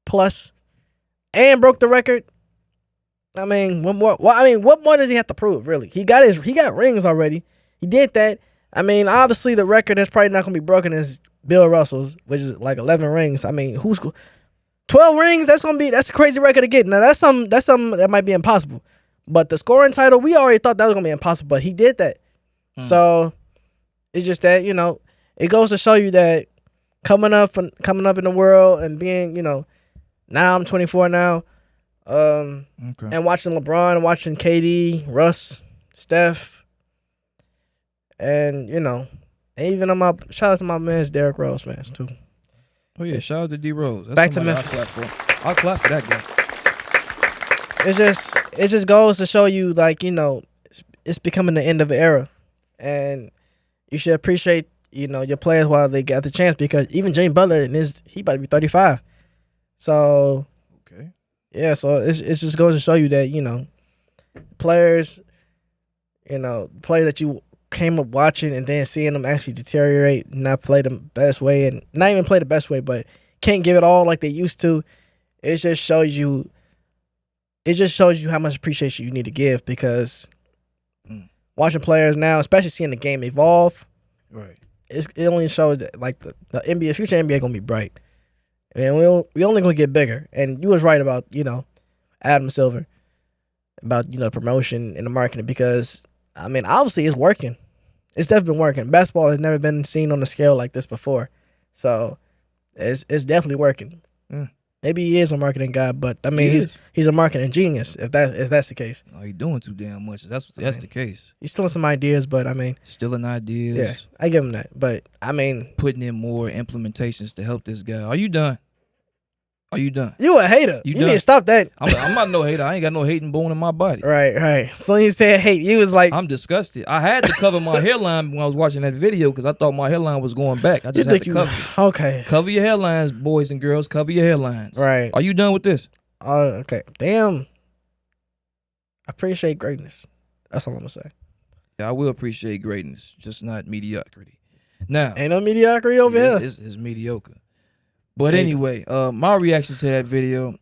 plus, and broke the record. I mean, what more does he have to prove? Really, he got rings already. He did that. I mean, obviously the record that's probably not gonna be broken is Bill Russell's, which is like 11 rings. I mean, 12 rings? That's a crazy record to get. Now that's something that might be impossible. But the scoring title, we already thought that was gonna be impossible, but he did that. So it's just that, it goes to show you that coming up in the world and being, now I'm 24 now, and watching LeBron, watching KD, Russ, Steph, and even shout out to my man's Derrick Rose, man, too. Oh yeah, shout out to D Rose. That's Back to Memphis. I'll clap for that guy. It just goes to show you, like, it's becoming the end of an era, and you should appreciate your players while they got the chance, because even Jimmy Butler he about to be 35. So okay, yeah, so it just goes to show you that players that you came up watching and then seeing them actually deteriorate, not play the best way, and not even play the best way, but can't give it all like they used to. It just shows you how much appreciation you need to give, because watching players now, especially seeing the game evolve, right? It only shows that, like, the NBA, future NBA gonna be bright, and we only gonna get bigger. And you was right about Adam Silver, about promotion and the marketing, because I mean, obviously it's working. It's definitely been working. Basketball has never been seen on a scale like this before, so it's definitely working. Maybe he is a marketing guy, but I mean, he's a marketing genius. If that's the case, no, he's doing too damn much. That's the case. He's stealing some ideas, but I mean, stealing ideas. Yeah, I give him that. But I mean, putting in more implementations to help this guy. Are you done? Are you done? You a hater. You need to stop that. I'm not no hater. I ain't got no hating bone in my body. Right. So when you said hate, you was like, I'm disgusted. I had to cover my hairline when I was watching that video, because I thought my hairline was going back. I just had to cover it. Okay. Cover your hairlines, boys and girls. Cover your hairlines. Right. Are you done with this? Okay. Damn. I appreciate greatness. That's all I'm gonna say. Yeah, I will appreciate greatness, just not mediocrity. Now, ain't no mediocrity over here. It's mediocre. But anyway, my reaction to that video.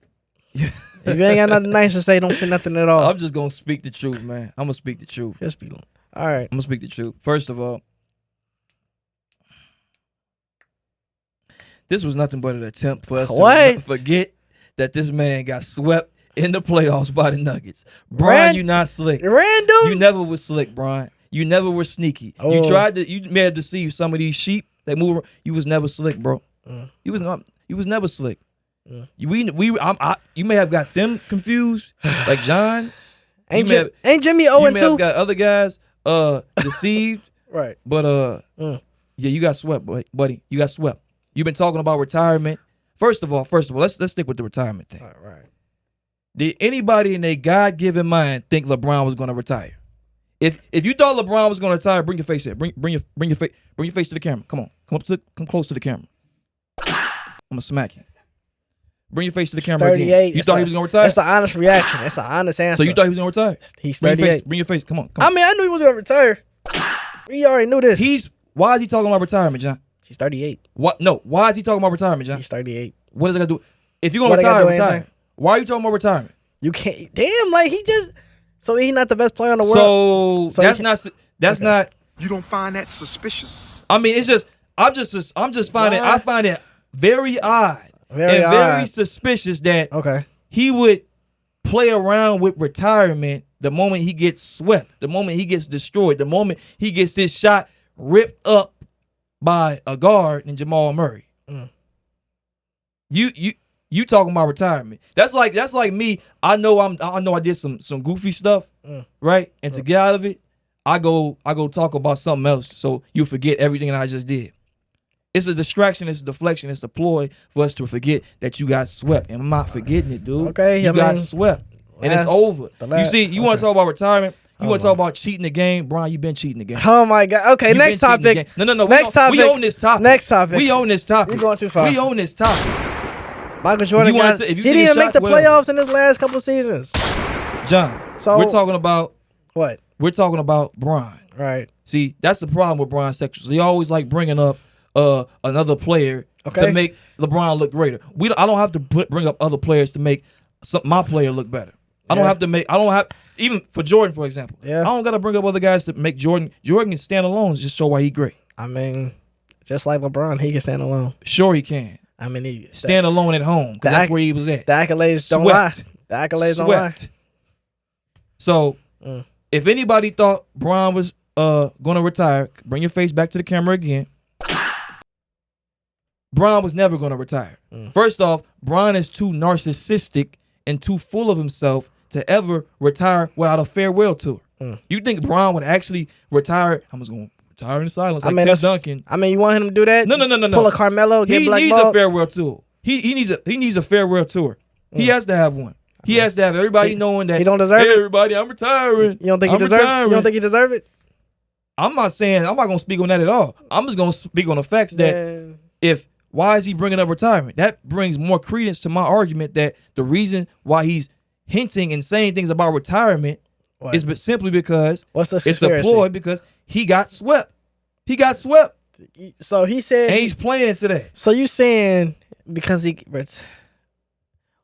If you ain't got nothing nice to say, don't say nothing at all. I'm just gonna speak the truth, man. I'm gonna speak the truth. Just be all right. I'm gonna speak the truth. First of all, this was nothing but an attempt for us to forget that this man got swept in the playoffs by the Nuggets. Brian, you not slick. Random. You never was slick, Brian. You never were sneaky. Oh. You may have deceived some of these sheep that move. You was never slick, bro. You was never slick. You may have got them confused, like John. Ain't Jimmy 0-2? You may have got other guys deceived. Right. But yeah, you got swept, buddy. You got swept. You've been talking about retirement. First of all, let's stick with the retirement thing. All right. Did anybody in their God-given mind think LeBron was going to retire? If you thought LeBron was going to retire, bring your face here. Bring your face to the camera. Come on. Come close to the camera. I'm I'm gonna smack you. Bring your face to the camera 38. again. You thought he was gonna retire? That's an honest reaction. That's an honest answer. So you thought he was gonna retire? He's Bring 38. your face. Come on. I mean, I knew he was gonna retire. We already knew this. Why is he talking about retirement, John? He's 38. What? No. Why is he talking about retirement, John? He's 38. What is it gonna do? If you're gonna retire, retire. Why are you talking about retirement? You can't. Damn, like he just. So he's not the best player in the world. So that's not. That's not. You don't find that suspicious? I mean, it's just. I'm just finding. I find it very odd very suspicious that he would play around with retirement the moment he gets swept, the moment he gets destroyed, the moment he gets his shot ripped up by a guard and Jamal Murray. You talking about retirement? That's like me. I know I did some goofy stuff, right? And to get out of it, I go talk about something else so you forget everything that I just did. It's a distraction, it's a deflection, it's a ploy for us to forget that you got swept. And I'm not forgetting it, dude. Okay, you got swept. And it's over. You see, you want to talk about retirement? You want to talk about cheating the game? Brian, you've been cheating the game. Oh, my God. Okay, next topic. No. Next topic. We own this topic. Next topic. We own this topic. You're going too far. We own this topic. Michael Jordan, guys, he didn't even make the playoffs in his last couple seasons. John, so we're talking about what? We're talking about Brian. Right. See, that's the problem with Brian sexuals. He always like bringing up another player to make LeBron look greater. I don't have to bring up other players to make my player look better. I don't have even for Jordan, for example. Yeah. I don't got to bring up other guys to make Jordan. Jordan can stand alone and just show why he great. I mean, just like LeBron, he can stand alone. Sure he can. I mean, he stand alone at home because that's where he was at. The accolades don't lie. The accolades don't lie. So, if anybody thought Bron was going to retire, bring your face back to the camera again. Bron was never going to retire. First off, Bron is too narcissistic and too full of himself to ever retire without a farewell tour. You think Bron would actually retire? I'm just going to retire in silence like Tim Duncan. I mean, you want him to do that? No. Pull a Carmelo, get blackballed? He needs a farewell tour. He needs a farewell tour. He has to have one. He has to have everybody knowing that. He don't deserve it. Everybody, I'm retiring. You don't think he deserve it? You don't think he deserve it? I'm not going to speak on that at all. I'm just going to speak on the facts that why is he bringing up retirement? That brings more credence to my argument that the reason why he's hinting and saying things about retirement is simply because it's a ploy because he got swept. He got swept. So he said, and he's playing into that. So you saying because he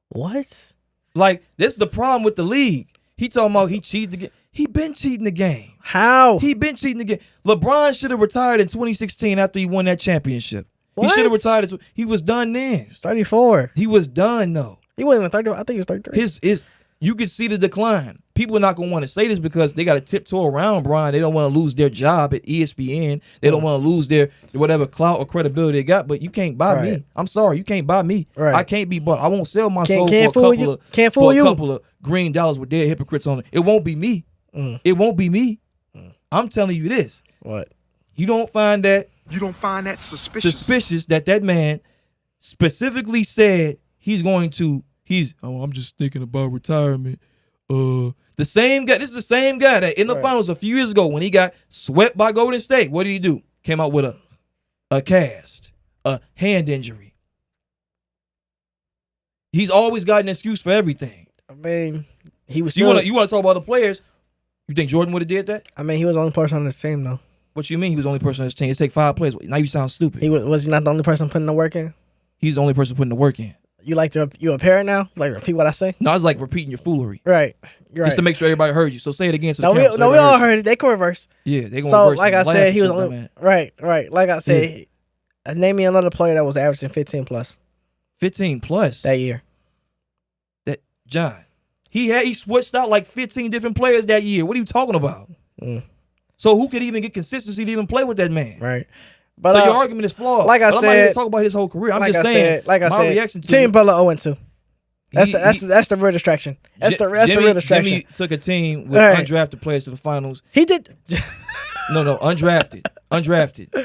what? Like, this is the problem with the league. He talking about he cheated the game. He been cheating the game. How? He been cheating the game. LeBron should have retired in 2016 after he won that championship. What? He should have retired. He was done then. 34. He was done, though. He wasn't even 30. I think he was 33. You could see the decline. People are not going to want to say this because they got to tiptoe around Brian. They don't want to lose their job at ESPN. They don't want to lose their whatever clout or credibility they got. But you can't buy me. I'm sorry. You can't buy me. Right. I can't be bought. I won't sell my soul for a couple of green dollars with dead hypocrites on it. It won't be me. It won't be me. I'm telling you this. What? You don't find that suspicious that man specifically said I'm just thinking about retirement. The same guy, this is the same guy that in the finals a few years ago when he got swept by Golden State, what did he do? Came out with a cast, a hand injury. He's always got an excuse for everything. I mean, he was you want to talk about the players? You think Jordan would have did that? I mean, he was the only person on this team, though. What you mean he was the only person on this team? It take 5 players. Now you sound stupid. Was he not the only person putting the work in? He's the only person putting the work in. You a parent now? Like, repeat what I say? No, I was like repeating your foolery. Right. You're just to make sure everybody heard you. So say it again. So we all heard it. They can reverse. Yeah, they gonna reverse. So, like I said, he was only right. Like I said, name me another player that was averaging 15 plus. 15 plus that year. That John, he switched out like 15 different players that year. What are you talking about? So who could even get consistency to even play with that man? Right. But so your argument is flawed. Like I said, I'm not even talking about his whole career. I'm just saying. Like I said, reaction to Team Butler 0-2. That's the real distraction. That's the real distraction. Jimmy took a team with undrafted players to the finals. He did. No, undrafted.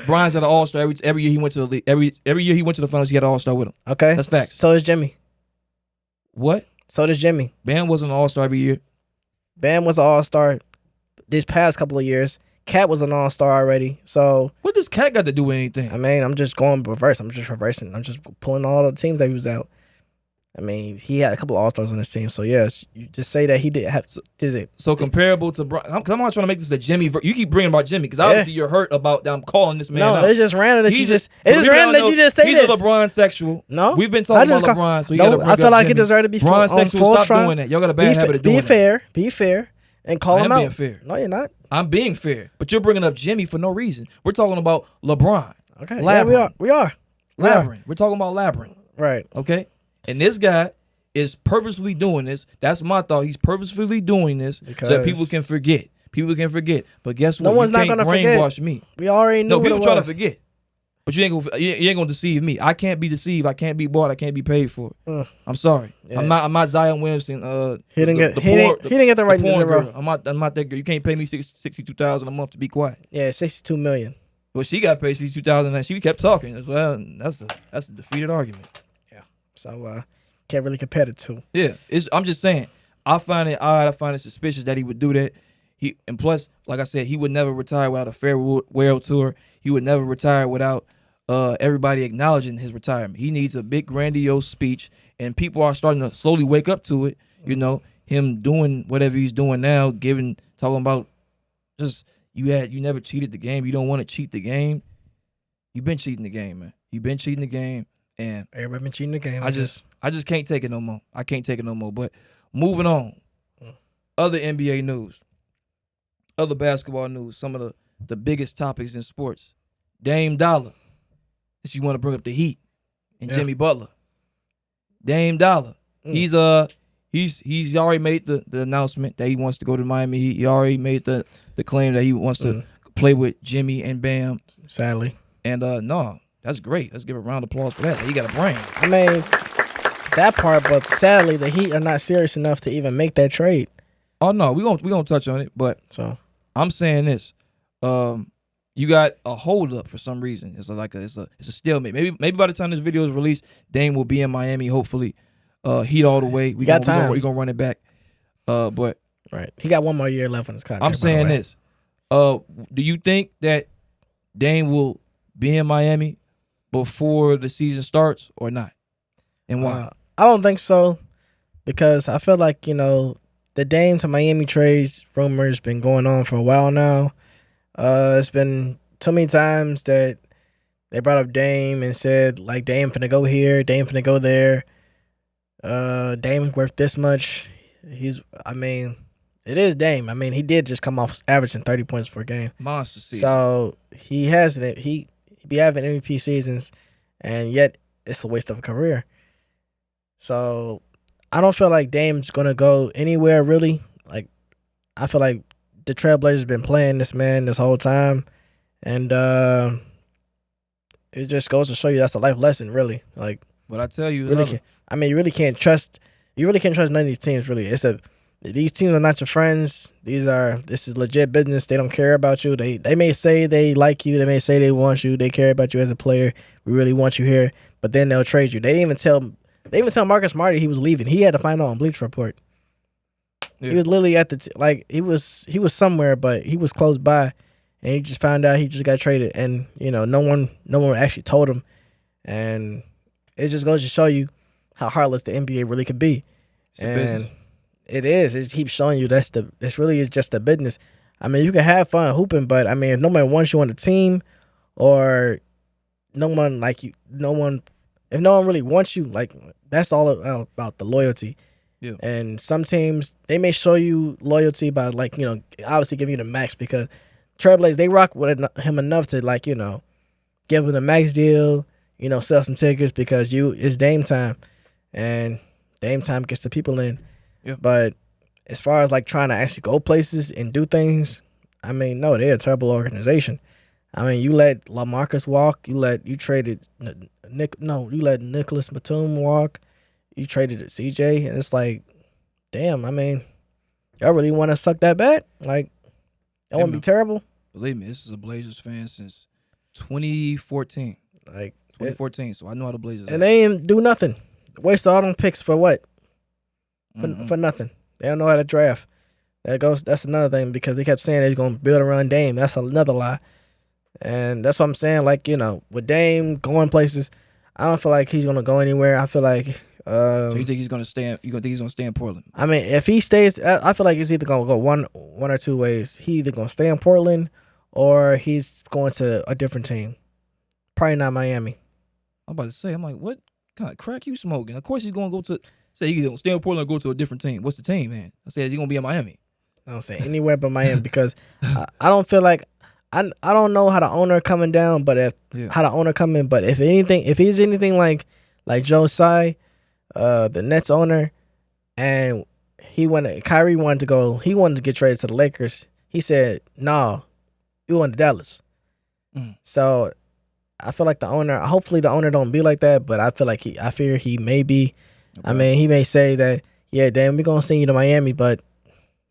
Brian's at an All-Star every year he went to the league. Every year he went to the finals, he had an All-Star with him. Okay, that's facts. So is Jimmy. What? So does Jimmy. Bam wasn't an All-Star every year. Bam was an All-Star this past couple of years. Cat was an all-star already. So what does Cat got to do with anything? I mean, I'm just going reverse. I'm just reversing. I'm just pulling all the teams that he was out. I mean, he had a couple of all-stars on his team. So yes, you just say that he did have. So comparable to Bron. I'm not trying to make this a Jimmy. You keep bringing about Jimmy because obviously you're hurt about that. I'm calling this man. No, out. it's just random that you just. It's just random that you just say he's this. He's a LeBron sexual. No, we've been talking about LeBron. So you gotta bring I feel up like Jimmy. he deserved to be LeBron sexual. Stop trial. doing that. Y'all got a bad habit of doing that. Be fair, and call him out. Being fair. No, you're not. I'm being fair, but you're bringing up Jimmy for no reason. We're talking about LeBron. Okay, Labyrinth. yeah, we are. Labyrinth. We're talking about Labyrinth. Right. Okay, and this guy is purposefully doing this. That's my thought. He's purposefully doing this so that people can forget. People can forget. But guess what? No one's not gonna brainwash me. We already knew. No, people try to forget. But you ain't gonna deceive me. I can't be deceived. I can't be bought. I can't be paid for it. I'm sorry. Yeah. I'm not Zion Williamson. He didn't get the right girl. I'm not that girl. You can't pay me $62,000 a month to be quiet. Yeah, $62 million. Well, she got paid $62,000 and she kept talking. Well, that's a defeated argument. Yeah. So can't really compare the two. Yeah. I'm just saying. I find it odd. I find it suspicious that he would do that. And plus, like I said, he would never retire without a farewell tour. He would never retire without everybody acknowledging his retirement. He needs a big grandiose speech, and people are starting to slowly wake up to it. You know, him doing whatever he's doing now, talking about just you never cheated the game. You don't want to cheat the game. You've been cheating the game, man. You've been cheating the game, and everybody been cheating the game. I just can't take it no more. I can't take it no more. But moving on, other NBA news, other basketball news, some of the biggest topics in sports. Dame Dollar. You want to bring up the Heat and Jimmy Butler. Dame Dollar. He's already made the announcement that he wants to go to Miami Heat. He already made the claim that he wants to play with Jimmy and Bam. Sadly. And no, that's great. Let's give a round of applause for that. He got a brain. I mean, that part, but sadly the Heat are not serious enough to even make that trade. Oh no, we gonna touch on it, but so I'm saying this. You got a hold up for some reason. It's a stalemate. Maybe by the time this video is released, Dame will be in Miami. Hopefully, Heat all the way. We got time. We're gonna run it back. But right, he got one more year left on his contract. I'm saying this. Do you think that Dame will be in Miami before the season starts or not? And why? I don't think so, because I feel like the Dame to Miami trades rumors been going on for a while now. It's been too many times that they brought up Dame and said, like, Dame finna go here, Dame finna go there. Dame's worth this much. It is Dame. I mean, he did just come off averaging 30 points per game. Monster season. So he has it. He be having MVP seasons, and yet it's a waste of a career. So I don't feel like Dame's gonna go anywhere really. Like, I feel like the Trailblazers been playing this man this whole time, and it just goes to show you that's a life lesson, really. Like, but I tell you, you really can't trust. You really can't trust none of these teams. Really, these teams are not your friends. This is legit business. They don't care about you. They may say they like you. They may say they want you. They care about you as a player. We really want you here, but then they'll trade you. They didn't even tell. They even tell Marcus Smart he was leaving. He had to find out on Bleacher Report. Yeah. He was literally at he was somewhere, but he was close by, and he just found out he just got traded, and no one actually told him, and it just goes to show you how heartless the NBA really could be, and it is. It keeps showing you this really is just a business. I mean, you can have fun hooping, but I mean, if no one wants you on the team, or no one like you, if no one really wants you, like, that's all about the loyalty. Yeah. And some teams, they may show you loyalty by, like, obviously giving you the max, because Trailblazers, they rock with him enough to, like, give him the max deal, sell some tickets, because it's Dame time, and Dame time gets the people in. Yeah. But as far as, like, trying to actually go places and do things, I mean, no, they're a terrible organization. I mean, you let LaMarcus walk, you let Nicholas Batum walk. You traded it CJ, and it's like, damn, I mean, y'all really want to suck that bad? Like, that wouldn't be terrible? Believe me, this is a Blazers fan since 2014. Like, 2014, so I know how the Blazers and they ain't do nothing. Waste all them picks for what? For nothing. They don't know how to draft. That's another thing because they kept saying they're gonna build around Dame. That's another lie, and that's what I'm saying. Like with Dame going places, I don't feel like he's gonna go anywhere. I feel like. So you think he's gonna stay? You think he's gonna stay in Portland? I mean, if he stays, I feel like it's either gonna go one or two ways. He either gonna stay in Portland, or he's going to a different team. Probably not Miami. I'm about to say, I'm like, what kind of crack you smoking? Of course he's gonna go to. Say he's gonna stay in Portland or go to a different team. What's the team, man? I said he's gonna be in Miami. I don't say anywhere but Miami because I don't feel like I don't know how the owner coming down, but if he's anything like Joe Tsai, the Nets owner, and Kyrie wanted to get traded to the Lakers. He said, "No, you want to Dallas." So I feel like the owner. Hopefully the owner don't be like that, but I fear he may be. Okay. I mean, he may say that, yeah, damn, we're gonna send you to Miami, but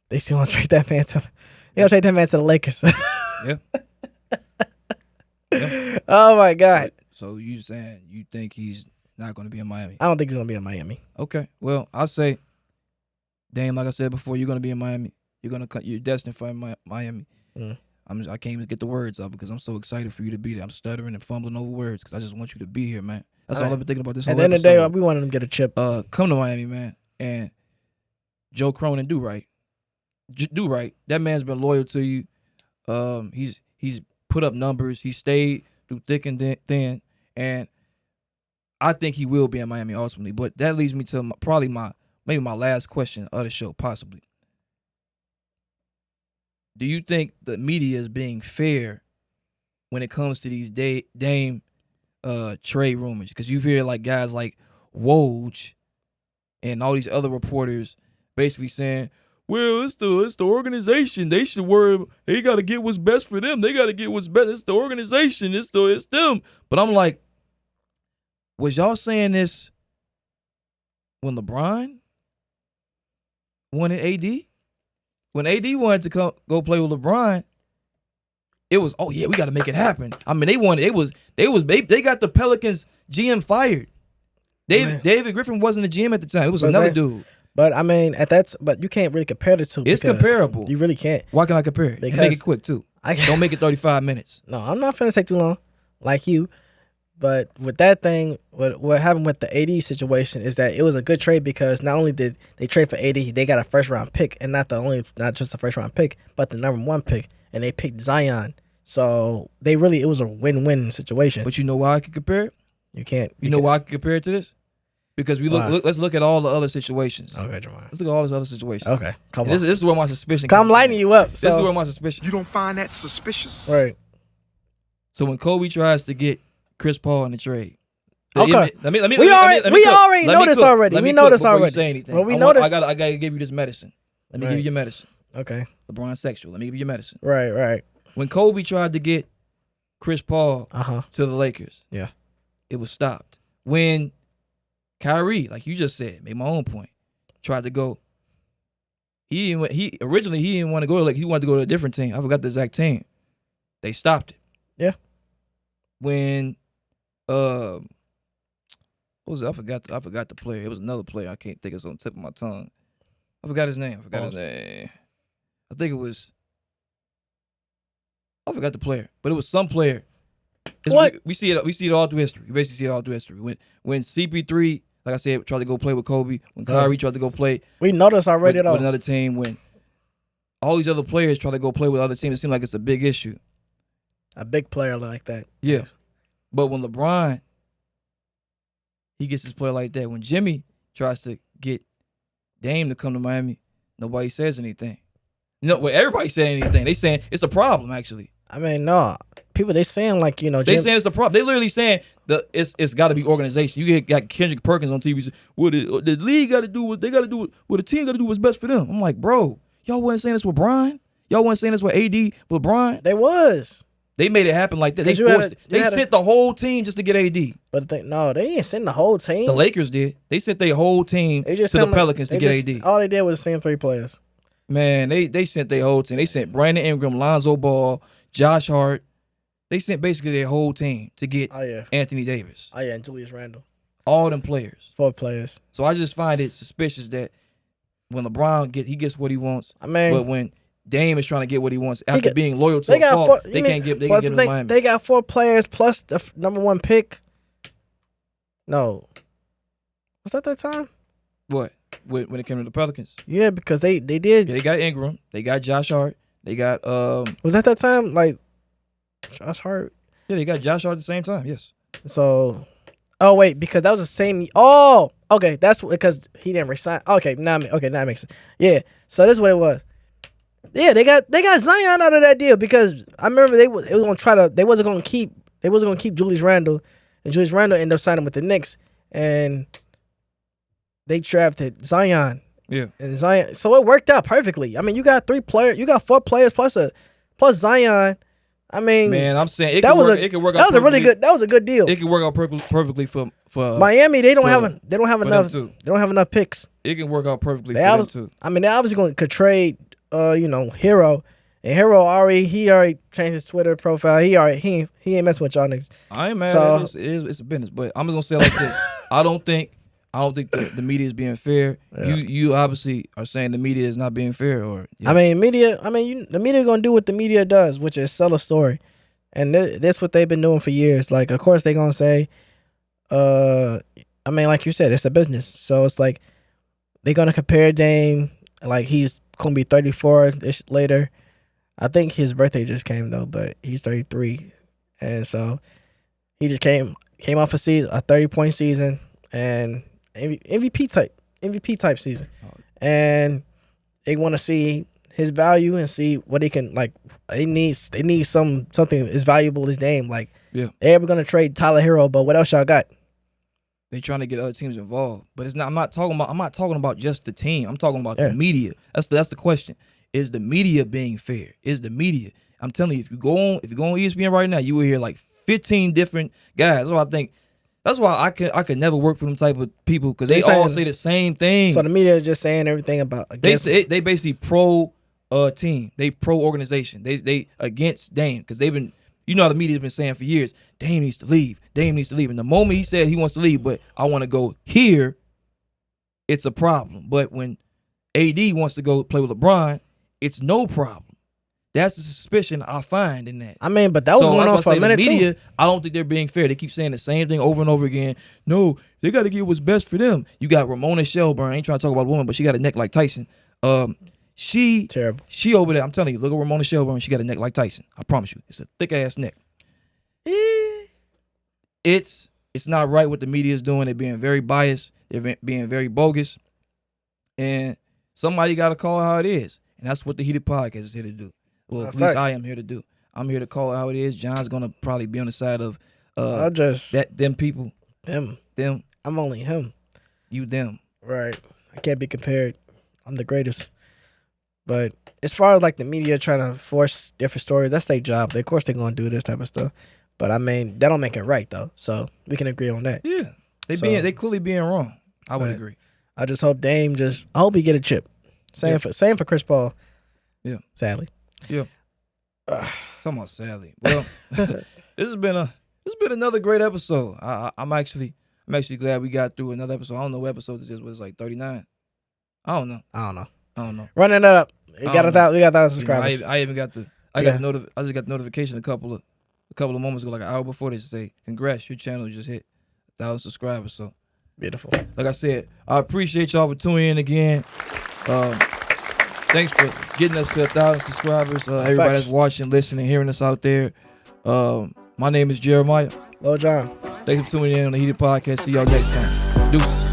they still want to trade that man to. They gonna trade that man to the Lakers. Yeah. Yeah. Oh my God. So you saying you think he's not going to be in Miami? I don't think he's going to be in Miami. Okay. Well, I'll say, Dame, like I said before, you're going to be in Miami. You're destined for Miami. I can't even get the words out because I'm so excited for you to be there. I'm stuttering and fumbling over words because I just want you to be here, man. That's all I've been thinking about this whole episode. At the end of the day, we wanted him to get a chip. Come to Miami, man. And Joe Cronin, do right. Do right. That man's been loyal to you. He's put up numbers. He stayed through thick and thin. And I think he will be in Miami ultimately. But that leads me to maybe my last question of the show, possibly. Do you think the media is being fair when it comes to these Dame trade rumors? Because you hear like guys like Woj and all these other reporters basically saying, well, it's the organization. They should worry. They got to get what's best for them. They got to get what's best. It's the organization. It's them. But I'm like, was y'all saying this when LeBron wanted AD? When AD wanted to go play with LeBron, it was, oh yeah, we got to make it happen. I mean, they got the Pelicans GM fired. David Griffin wasn't the GM at the time. It was another dude. But I mean, but you can't really compare the two. It's comparable. You really can't. Why can I compare it? Make it quick too. Don't make it 35 minutes. No, I'm not finna take too long, like you. But with that thing, what happened with the AD situation is that it was a good trade because not only did they trade for AD, they got a first round pick, and not just a first round pick, but the number 1 pick, and they picked Zion. So it was a win-win situation. But you know why I can compare it? You can't. You know why I can compare it to this? Because let's look at all the other situations. Okay, Jamar. Let's look at all those other situations. Okay, come on. This is where my suspicion. I'm lining you up. This is where my suspicion. You don't find that suspicious, right? So when Kobe tries to get Chris Paul in the trade, okay. We already know this already. We know this already. Say anything. Well, we know this. I gotta give you this medicine. Let me give you your medicine. Okay. LeBron sexual. Let me give you your medicine. Right. When Kobe tried to get Chris Paul to the Lakers, yeah, it was stopped. When Kyrie, like you just said, made my own point, tried to go. Originally he didn't want to go to Lakers. He wanted to go to a different team. I forgot the exact team. They stopped it. Yeah. When what was it? I forgot the player. It was another player. I can't think it's on the tip of my tongue. I forgot his name. I think it was. I forgot the player, but it was some player. What? We see it. We see it all through history. We basically see it all through history. When CP3, like I said, tried to go play with Kobe. When Kyrie tried to go play, we know this already with another team. When all these other players try to go play with other teams, it seems like it's a big issue. A big player like that. Yeah, but when LeBron, he gets his player like that. When Jimmy tries to get Dame to come to Miami, nobody says anything. Everybody saying anything. They saying it's a problem, actually. I mean, no. People, they saying like, they saying it's a problem. They literally saying it's got to be organization. You got Kendrick Perkins on TV saying, well, the league got to do what they got to do. Well, the team got to do what's best for them. I'm like, bro, y'all wasn't saying this with Brian? Y'all wasn't saying this with AD, with Brian? They was. They made it happen like that. They forced it. They sent the whole team just to get AD. But they ain't sent the whole team. The Lakers did. They sent their whole team to the Pelicans to get AD. All they did was send 3 players. Man, they sent their whole team. They sent Brandon Ingram, Lonzo Ball, Josh Hart. They sent basically their whole team to get Anthony Davis. And Julius Randle. All them players. 4 players. So I just find it suspicious that when LeBron gets what he wants. I mean, but when Dame is trying to get what he wants after being loyal to a fault, they can't get him to Miami. They got 4 players plus the number 1 pick. No, was that time? What? When it came to the Pelicans? Yeah, because they did. Yeah, they got Ingram. They got Josh Hart. They got Was that time? Like Josh Hart? Yeah, they got Josh Hart at the same time. Yes. So, oh wait, because that was the same. Oh, okay, that's because he didn't resign. Okay, now that makes sense. Yeah, so this is what it was. Yeah, they got Zion out of that deal because I remember they wasn't gonna keep Julius Randle, and Julius Randle ended up signing with the Knicks, and they drafted Zion. Yeah, and Zion. So it worked out perfectly. I mean, you got 4 players plus Zion. I mean, man, I'm saying it could work out. That was a good deal. It could work out perfectly for Miami. They don't have enough picks. It can work out perfectly for them too. I mean, they obviously could trade Hero. And Hero already changed his Twitter profile. He ain't messing with y'all niggas. I ain't mad. It's a business, but I'm just gonna say it like this. I don't think the media is being fair. Yeah. You obviously are saying the media is not being fair, or yeah. the media gonna do what the media does, which is sell a story, and that's what they've been doing for years. Like, of course they gonna say, like you said, it's a business, so it's like they gonna compare Dame, like he's gonna be 34 later. I think his birthday just came though, but he's 33, and so he just came off a 30-point season and MVP type season, and they want to see his value and see what he can like. They need something as valuable as Dame. Like, yeah, they're ever gonna trade Tyler Hero, but what else y'all got? They trying to get other teams involved, but it's not. I'm not talking about just the team. I'm talking about the media. That's the question. Is the media being fair? Is the media? I'm telling you, if you go on ESPN right now, you will hear like 15 different guys. So I think. That's why I could never work for them type of people because they all say the same thing. So the media is just saying everything about they basically pro team, they pro organization, they against Dame because they've been how the media's been saying for years Dame needs to leave, and the moment he said he wants to leave, but I want to go here, it's a problem. But when AD wants to go play with LeBron, it's no problem. That's the suspicion I find in that. I mean, but that was going on for a minute media, too. I don't think they're being fair. They keep saying the same thing over and over again. No, they got to get what's best for them. You got Ramona Shelburne. I ain't trying to talk about a woman, but she got a neck like Tyson. She over there. I'm telling you, look at Ramona Shelburne. She got a neck like Tyson. I promise you, it's a thick ass neck. It's not right what the media is doing. They're being very biased. They're being very bogus, and somebody got to call it how it is, and that's what the Heated Podcast is here to do. Well, at least I am here to do. I'm here to call it how it is. John's gonna probably be on the side of them people. Them. I'm only him. You them. Right. I can't be compared. I'm the greatest. But as far as like the media trying to force different stories, that's their job. Of course they're gonna do this type of stuff. But I mean, that don't make it right though. So we can agree on that. Yeah. They clearly being wrong. I would agree. I just hope Dame I hope he get a chip. Same for Chris Paul. Yeah. Sadly. Yeah. Talking about sadly. Well, this has been another great episode. I'm actually glad we got through another episode. I don't know what episode this is. Was like 39. I don't know. Running it up. We got 1,000 subscribers. I just got the notification a couple of moments ago, like an hour before, they say, "Congrats, your channel just hit 1,000 subscribers." So beautiful. Like I said, I appreciate y'all for tuning in again. Thanks for getting us to 1,000 subscribers. Everybody that's watching, listening, hearing us out there. My name is Jeremiah. Hello, John. Thanks for tuning in on the Heated Podcast. See y'all next time. Deuces.